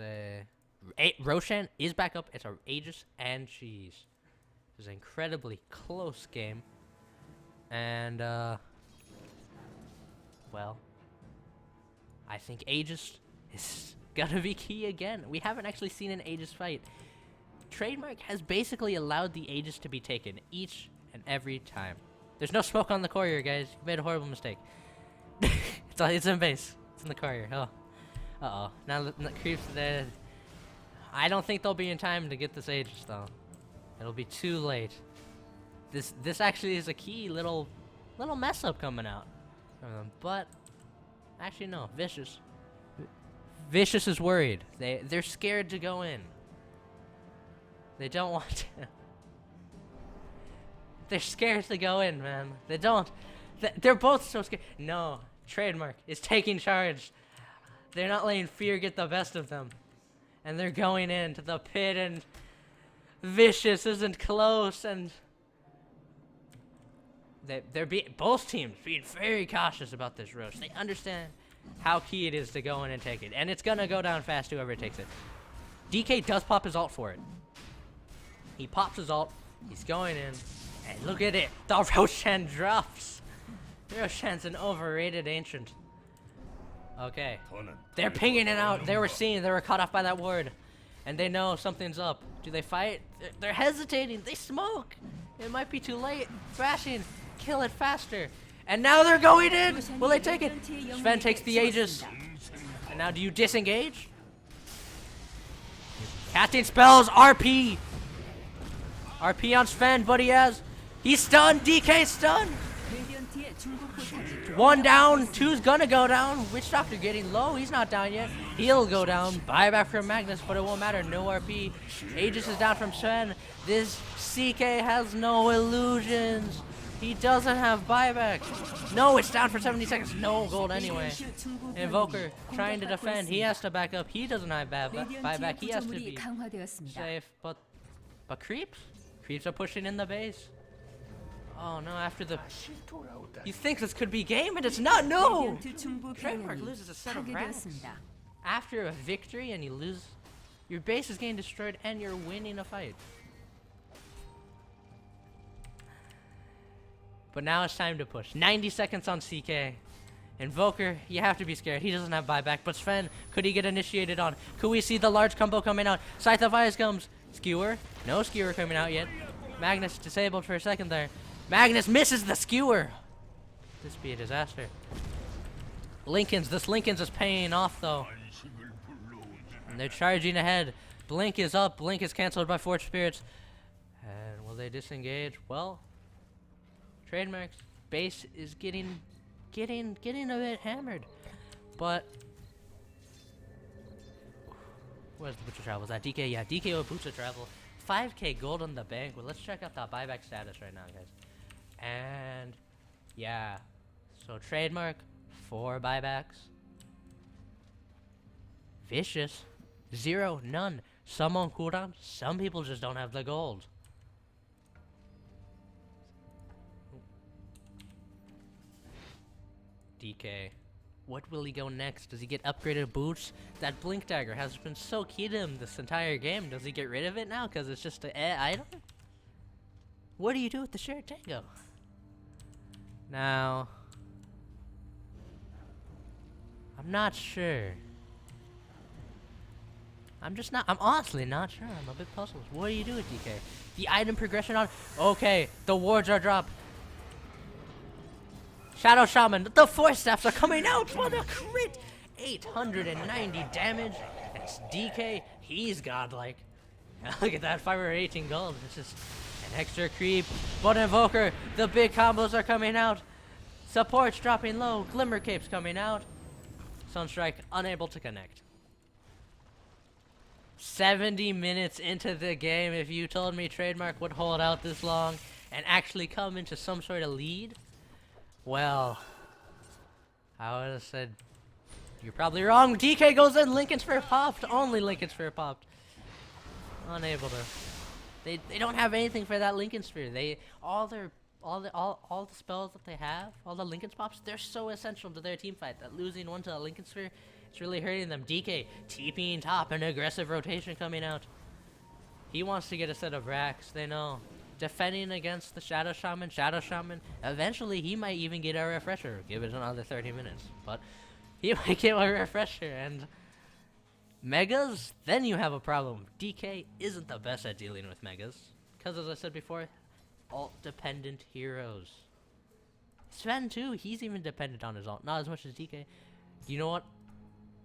Roshan is back up. It's a Aegis and Cheese. It's an incredibly close game. And, well, I think Aegis is gonna be key again. We haven't actually seen an Aegis fight. Trademark has basically allowed the Aegis to be taken each and every time. There's no smoke on the courier, guys. You made a horrible mistake. It's in base. It's in the courier. Oh. Uh-oh. Now the creeps there. I don't think they'll be in time to get this Aegis, though. It'll be too late. This actually is a key little mess up coming out from them. But actually no, Vicious is worried. They're scared to go in. They don't want to. They're scared to go in, man. They don't. They're both so scared. No, Trademark is taking charge. They're not letting fear get the best of them. And they're going into the pit, and Vicious isn't close, and both teams being very cautious about this rush. They understand how key it is to go in and take it. And it's gonna go down fast, whoever takes it. DK does pop his ult for it. He pops his ult, he's going in, and look at it, the Roshan drops. Roshan's an overrated ancient. Okay, they're pinging it out. They were caught off by that ward, and they know something's up. Do they fight? They're hesitating. They smoke. It might be too late. Thrashing, kill it faster. And now they're going in. Will they take it? Sven takes the Aegis. And now do you disengage? Casting spells, RP. RP on Sven, but he's stunned. DK stunned. 레디언트의 중국 포탑이 One down, two's gonna go down. Witch Doctor getting low, he's not down yet. He'll go down. Buyback from Magnus, but it won't matter. No RP. Aegis is down from Sven. This CK has no illusions. He doesn't have buyback. No, it's down for 70 seconds. No gold anyway. 레디언트 중국 Invoker 병력이 trying to 공격받고 defend. He 있습니다. has to back up. He doesn't have buyback. 레디언트의 He has to 구조물이 be 강화되었습니다. safe. But creeps? Creeps are pushing in the base. Oh no, after the... You think this could be game, and it's not. No! 레디언트 중부 Trademark 병력이 loses a set of racks. 파괴되었습니다. After a victory and you lose, your base is getting destroyed and you're winning a fight. But now it's time to push. 90 seconds on CK. Invoker, you have to be scared. He doesn't have buyback. But Sven, could he get initiated on? Could we see the large combo coming out? Scythe of Ice comes. Skewer. No skewer coming out yet. Magnus disabled for a second there. Magnus misses the skewer. This be a disaster. This Lincoln's is paying off though. And they're charging ahead. Blink is up. Blink is canceled by Forge Spirits. And will they disengage? Well, Trademark's base is getting a bit hammered. But where's the Butcher Travel? Is that DK? Yeah, DK with Butcher Travel. 5k gold on the bank. Well, let's check out that buyback status right now, guys. And yeah, so Trademark 4 buybacks. Vicious 0, none. Some on cooldown. Some people just don't have the gold. DK. What will he go next? Does he get upgraded boots? That Blink Dagger has been so key to him this entire game. Does he get rid of it now because it's just an item? What do you do with the shared tango? Now, I'm not sure. I'm honestly not sure. I'm a bit puzzled. What do you do with DK? The item progression on... Okay, the wards are dropped. Shadow Shaman, the Force Staffs are coming out for the crit! 890 damage. It's DK, he's godlike. Look at that, 518 gold. It's just an extra creep. But Invoker, the big combos are coming out. Supports dropping low, Glimmer Cape's coming out. Sunstrike unable to connect. 70 minutes into the game. If you told me Trademark would hold out this long and actually come into some sort of lead, well, I would have said you're probably wrong. DK goes in, Lincoln Sphere popped. Only Lincoln Sphere popped. Unable to. They don't have anything for that Lincoln Sphere. All the spells that they have, all the Lincoln pops, they're so essential to their team fight that losing one to a Lincoln Sphere, it's really hurting them. DK TPing top, an aggressive rotation coming out. He wants to get a set of racks. They know. Defending against the Shadow Shaman. Eventually he might even get a refresher. Give it another 30 minutes. But he might get a refresher. And Megas, then you have a problem. DK isn't the best at dealing with Megas. Because as I said before, alt-dependent heroes. Sven too, he's even dependent on his alt. Not as much as DK. You know what?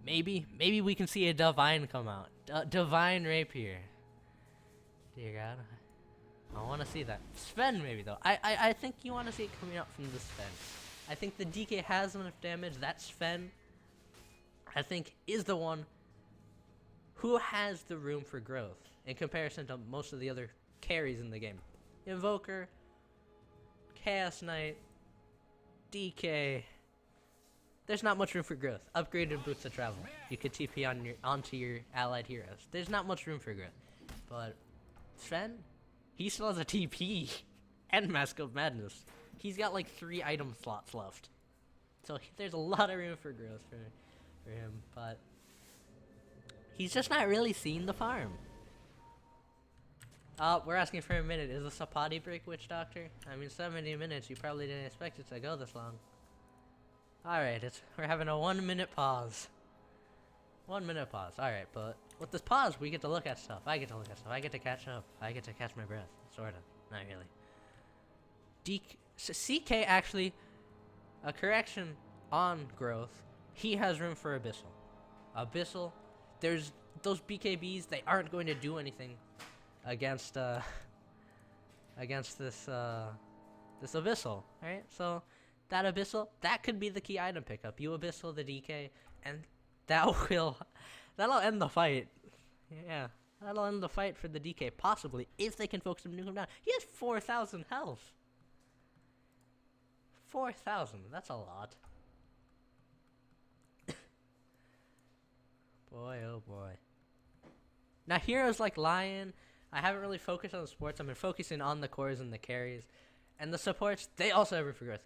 Maybe we can see a Divine come out. Divine Rapier. Dear God. I want to see that. Sven, maybe, though. I think you want to see it coming out from the Sven. I think the DK has enough damage. That Sven, I think, is the one who has the room for growth in comparison to most of the other carries in the game. Invoker, Chaos Knight, DK. There's not much room for growth. Upgraded boots of travel. You could TP onto your allied heroes. There's not much room for growth. But Sven, he still has a TP and Mask of Madness. He's got like 3 item slots left. So there's a lot of room for growth for him. But he's just not really seeing the farm. We're asking for a minute. Is this a potty break, Witch Doctor? I mean, 70 minutes. You probably didn't expect it to go this long. Alright, we're having a 1 minute pause. 1 minute pause. Alright, but with this pause, we get to look at stuff. I get to look at stuff. I get to catch up. I get to catch my breath. Sorta. Not really. CK actually, a correction on growth. He has room for Abyssal. Abyssal, there's those BKBs, they aren't going to do anything against against this this Abyssal, right? So that Abyssal, that could be the key item pickup. You Abyssal the DK, and that'll end the fight. Yeah, that'll end the fight for the DK, possibly, if they can focus him and nuke him down. He has 4,000 health. 4,000, that's a lot. Boy, oh boy. Now heroes like Lion, I haven't really focused on the supports. I've been focusing on the cores and the carries. And the supports, they also have refresh.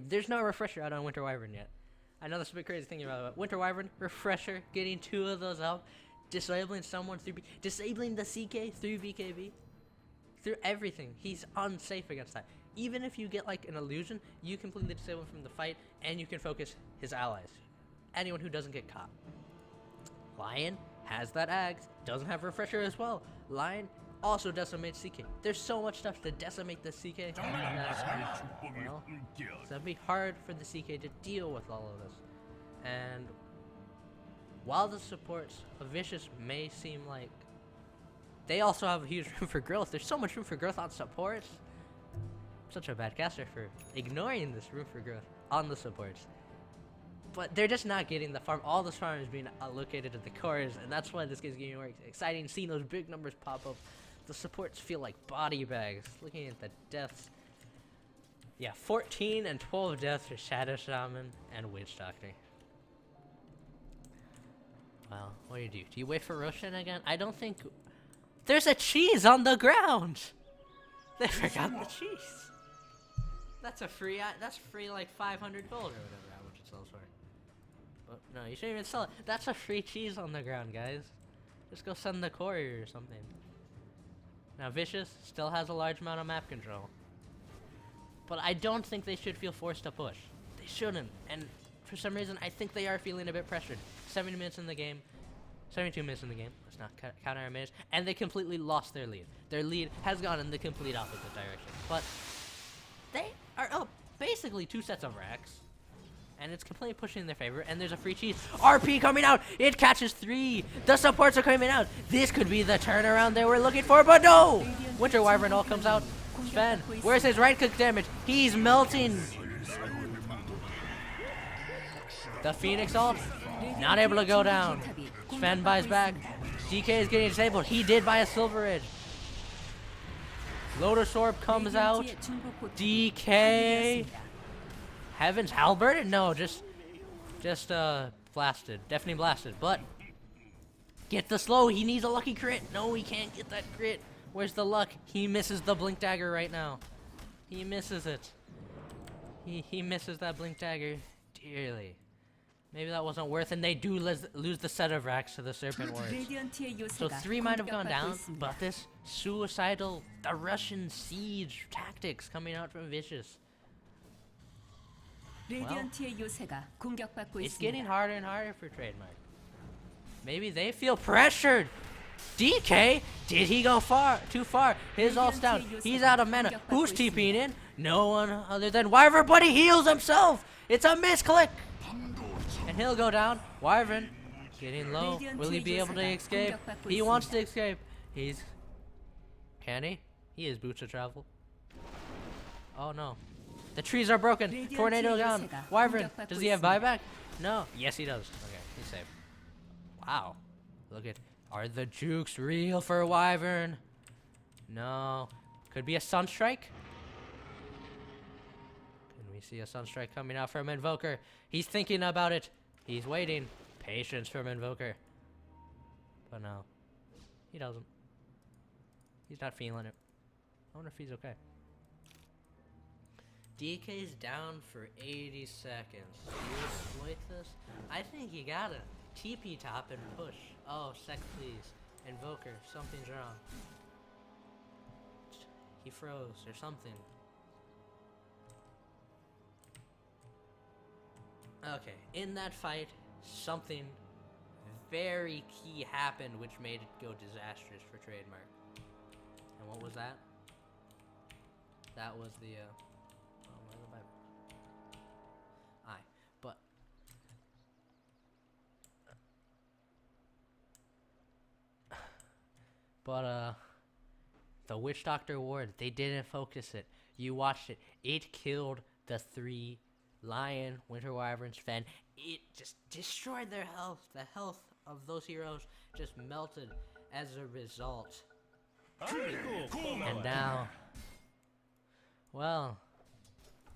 There's no refresher out on Winter Wyvern yet. I know that's a bit crazy thinking about it, but Winter Wyvern, refresher, getting 2 of those out, disabling someone through disabling the CK through BKB. Through everything. He's unsafe against that. Even if you get like an illusion, you completely disable him from the fight, and you can focus his allies. Anyone who doesn't get caught. Lion has that Ags, doesn't have refresher as well. Lion also decimates CK. There's so much stuff to decimate the CK. Well, it's gonna be hard for the CK to deal with all of this. And while the supports of Vicious may seem like they also have a huge room for growth, there's so much room for growth on supports. I'm such a bad caster for ignoring this room for growth on the supports. But they're just not getting the farm. All this farm is being allocated to the cores, and that's why this game's getting more exciting. Seeing those big numbers pop up. The supports feel like body bags. Looking at the deaths. Yeah, 14 and 12 deaths for Shadow Shaman and Witch Doctor. Well, what do? Do you wait for Roshan again? I don't think... There's a cheese on the ground! They forgot the cheese. That's a free... That's free like 500 gold or whatever. How much it sells for. But no, you shouldn't even sell it. That's a free cheese on the ground, guys. Just go send the courier or something. Now, Vicious still has a large amount of map control. But I don't think they should feel forced to push. They shouldn't. And for some reason, I think they are feeling a bit pressured. 70 minutes in the game. 72 minutes in the game. Let's not count our minutes. And they completely lost their lead. Their lead has gone in the complete opposite direction. But they are up basically 2 sets of racks. And it's completely pushing in their favor. And there's a free cheese. RP coming out. It catches 3. The supports are coming out. This could be the turnaround they were looking for. But no! Winter Wyvern all comes out. Sven, where's his right click damage? He's melting. The Phoenix ult. Not able to go down. Sven buys back. DK is getting disabled. He did buy a Silver Edge. Lotus Orb comes out. DK. Heaven's Halberd? No, just blasted. Definitely blasted. But get the slow. He needs a lucky crit. No, he can't get that crit. Where's the luck? He misses the blink dagger right now. He misses it. He misses that blink dagger dearly. Maybe that wasn't worth, and they do lose the set of racks to the Serpent Warriors. So 3 might have gone down, but this suicidal, the Russian siege tactics coming out from Vicious. Well, it's getting harder and harder for Trademark. Maybe they feel pressured. DK, did he go too far? His ult's down. He's out of mana. Who's TPing in? No one other than Wyvern, but he heals himself. It's a misclick. And he'll go down. Wyvern getting low. Will he be able to escape? He wants to escape. Can he? He is boots of travel. Oh no. The trees are broken. Tornado down. Wyvern, does he have buyback? No. Yes, he does. Okay, he's safe. Wow. Look at... Are the jukes real for Wyvern? No. Could be a Sunstrike. Can we see a Sunstrike coming out from Invoker? He's thinking about it. He's waiting. Patience from Invoker. But no. He doesn't. He's not feeling it. I wonder if he's okay. DK's down for 80 seconds. Do you exploit this? I think you gotta. TP top and push. Oh, sec please. Invoker, something's wrong. He froze or something. Okay, in that fight, something very key happened which made it go disastrous for Trademark. And what was that? That was the, But The Witch Doctor Ward, they didn't focus it. You watched it. It killed the 3 Lion, Winter Wyvern, Sven. It just destroyed their health. The health of those heroes just melted as a result. And now, well,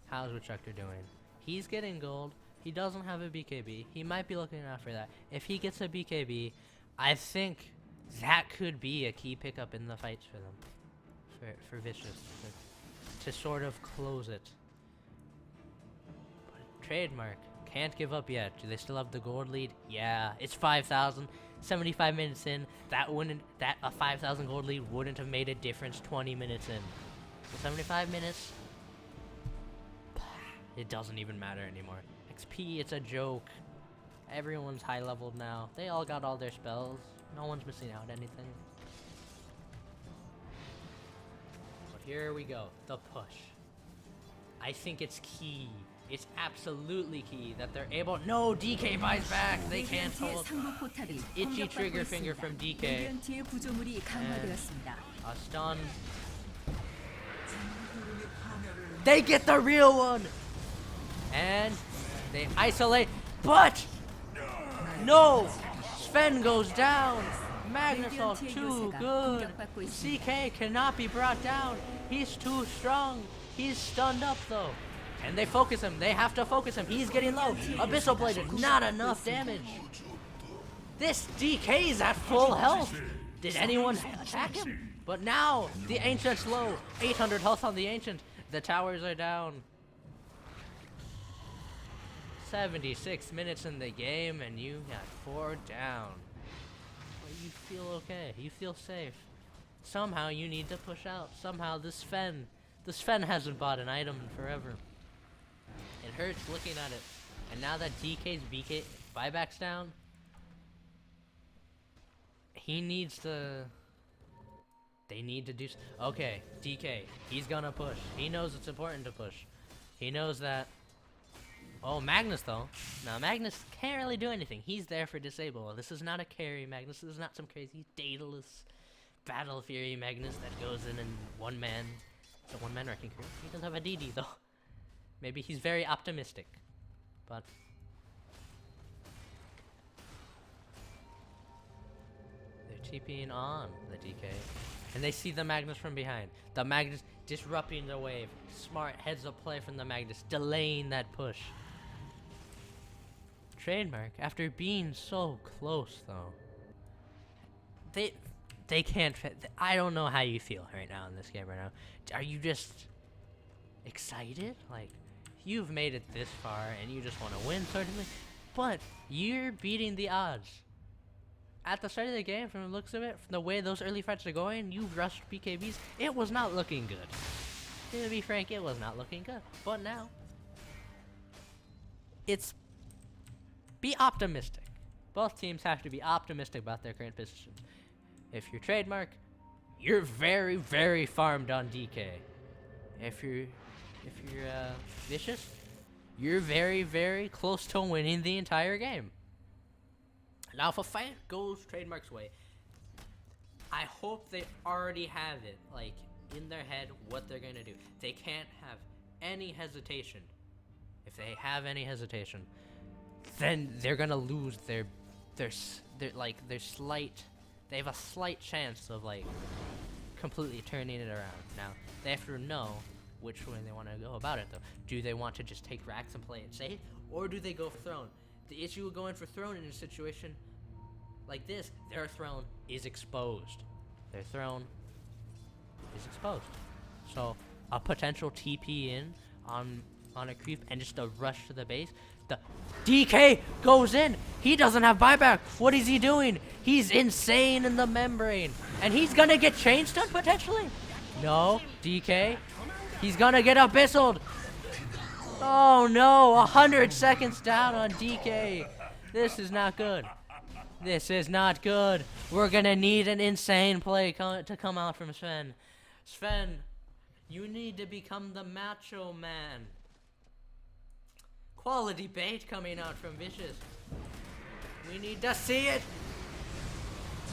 how's Witch Doctor doing? He's getting gold. He doesn't have a BKB. He might be looking out for that. If he gets a BKB, I think that could be a key pickup in the fights for them. For Vicious. To sort of close it. But Trademark can't give up yet. Do they still have the gold lead? Yeah, it's 5,000. 75 minutes in. A 5,000 gold lead wouldn't have made a difference 20 minutes in. So 75 minutes. It doesn't even matter anymore. XP, it's a joke. Everyone's high leveled now. They all got all their spells. No one's missing out anything. But here we go. The push. I think it's key. It's absolutely key that they're able. No, DK buys back. They can't hold. Itchy trigger finger from DK. And a stun. They get the real one. And they isolate, but no! Sven goes down! Magnusol too good! CK cannot be brought down! He's too strong! He's stunned up though! Can they focus him? They have to focus him! He's getting low! Abyssal Bladed, not enough damage! This DK's at full health! Did anyone attack him? But now, the Ancient's low! 800 health on the Ancient! The towers are down! 76 minutes in the game and you got 4 down. But you feel okay. You feel safe. Somehow you need to push out. Somehow this Sven hasn't bought an item in forever. It hurts looking at it. And now that DK's BK buyback's down, he needs to... They need to do... Okay, DK, he's gonna push. He knows it's important to push. He knows that... Oh, Magnus though. Now Magnus can't really do anything. He's there for disable. This is not a carry Magnus. This is not some crazy dataless Battle Fury Magnus that goes in and one man. It's a one-man wrecking crew. He does have a DD though. Maybe he's very optimistic. But they're TPing on the DK. And they see the Magnus from behind. The Magnus disrupting the wave. Smart heads up play from the Magnus, delaying that push. Trademark, after being so close though, they can't. I don't know how you feel right now in this game right now. Are you just excited? Like, you've made it this far and you just want to win, certainly, but you're beating the odds. At the start of the game, from the looks of it, from the way those early fights are going, you rushed BKBs. It was not looking good. To be frank, it was not looking good. But now, it's... Be optimistic. Both teams have to be optimistic about their current positions. If you're Trademark, you're very, very farmed on DK. If you're Vicious, you're very, very close to winning the entire game. Now, if a fight goes Trademark's way, I hope they already have it, like, in their head what they're gonna do. They can't have any hesitation. If they have any hesitation, then they're gonna lose their slight. They have a slight chance of like completely turning it around. Now they have to know which way they want to go about it though. Do they want to just take racks and play it safe, or do they go for throne? The issue with going for throne in a situation like this, their throne is exposed. Their throne is exposed. So a potential TP in on a creep and just a rush to the base. The DK goes in. He doesn't have buyback. What is he doing? He's insane in the membrane. And he's gonna get chain stunned potentially. No, DK. He's gonna get abyssaled. Oh no, 100 seconds down on DK. This is not good. This is not good. We're gonna need an insane play to come out from Sven. Sven, you need to become the macho man. Quality bait coming out from Vicious. We need to see it.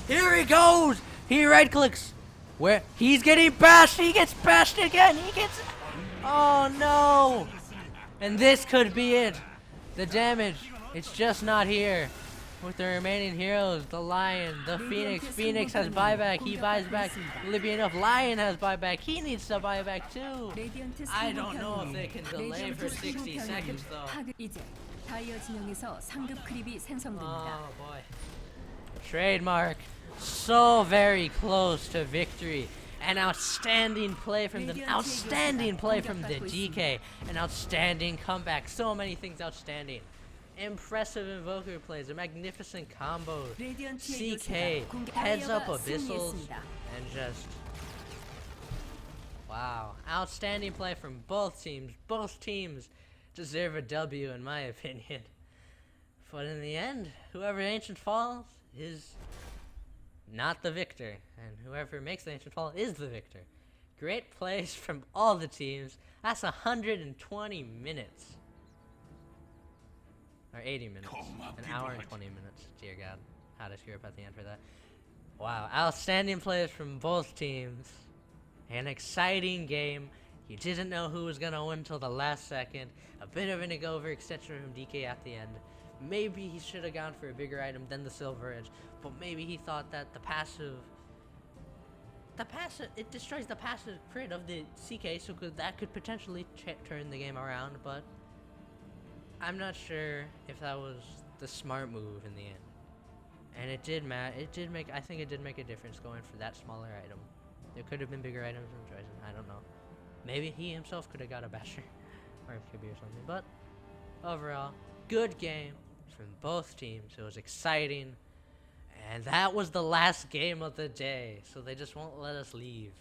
Here he goes. He right clicks. Where he's getting bashed, he gets bashed again, oh no! And this could be it. The damage, it's just not here. With the remaining heroes, the Lion, the Phoenix. Phoenix has buyback, he buys back. Libby enough, Lion has buyback, he needs to buy back too. I don't know if they can delay for 60 seconds though. 이제 다이어 진영에서 상급 크립이 생성됩니다. Oh boy. Trademark, so very close to victory. An outstanding play from the GK. An outstanding comeback. So many things outstanding. Impressive invoker plays, a magnificent combo. CK, heads up abyssals, and just wow. Outstanding play from both teams. Both teams deserve a W in my opinion. But in the end, whoever Ancient falls is not the victor, and whoever makes the Ancient fall is the victor. Great plays from all the teams. That's 120 minutes. Or 80 minutes. An hour and 20 minutes. Dear God. How to screw up at the end for that. Wow. Outstanding plays from both teams. An exciting game. You didn't know who was going to win until the last second. A bit of an overextension from DK at the end. Maybe he should have gone for a bigger item than the Silver Edge. But maybe he thought that the passive, it destroys the passive crit of the CK, so that could potentially turn the game around, but I'm not sure if that was the smart move in the end. And it did I think it did make a difference going for that smaller item. There could have been bigger items in choice, I don't know. Maybe he himself could have got a basher or MKB or something, but overall, good game from both teams. It was exciting. And that was the last game of the day, so they just won't let us leave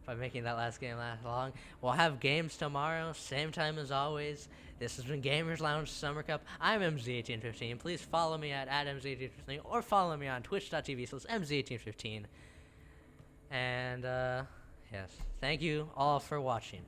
by making that last game last long. We'll have games tomorrow, same time as always. This has been Gamers Lounge Summer Cup. I'm MZ1815. Please follow me at MZ1815 or follow me on twitch.tv/MZ1815. And yes, thank you all for watching.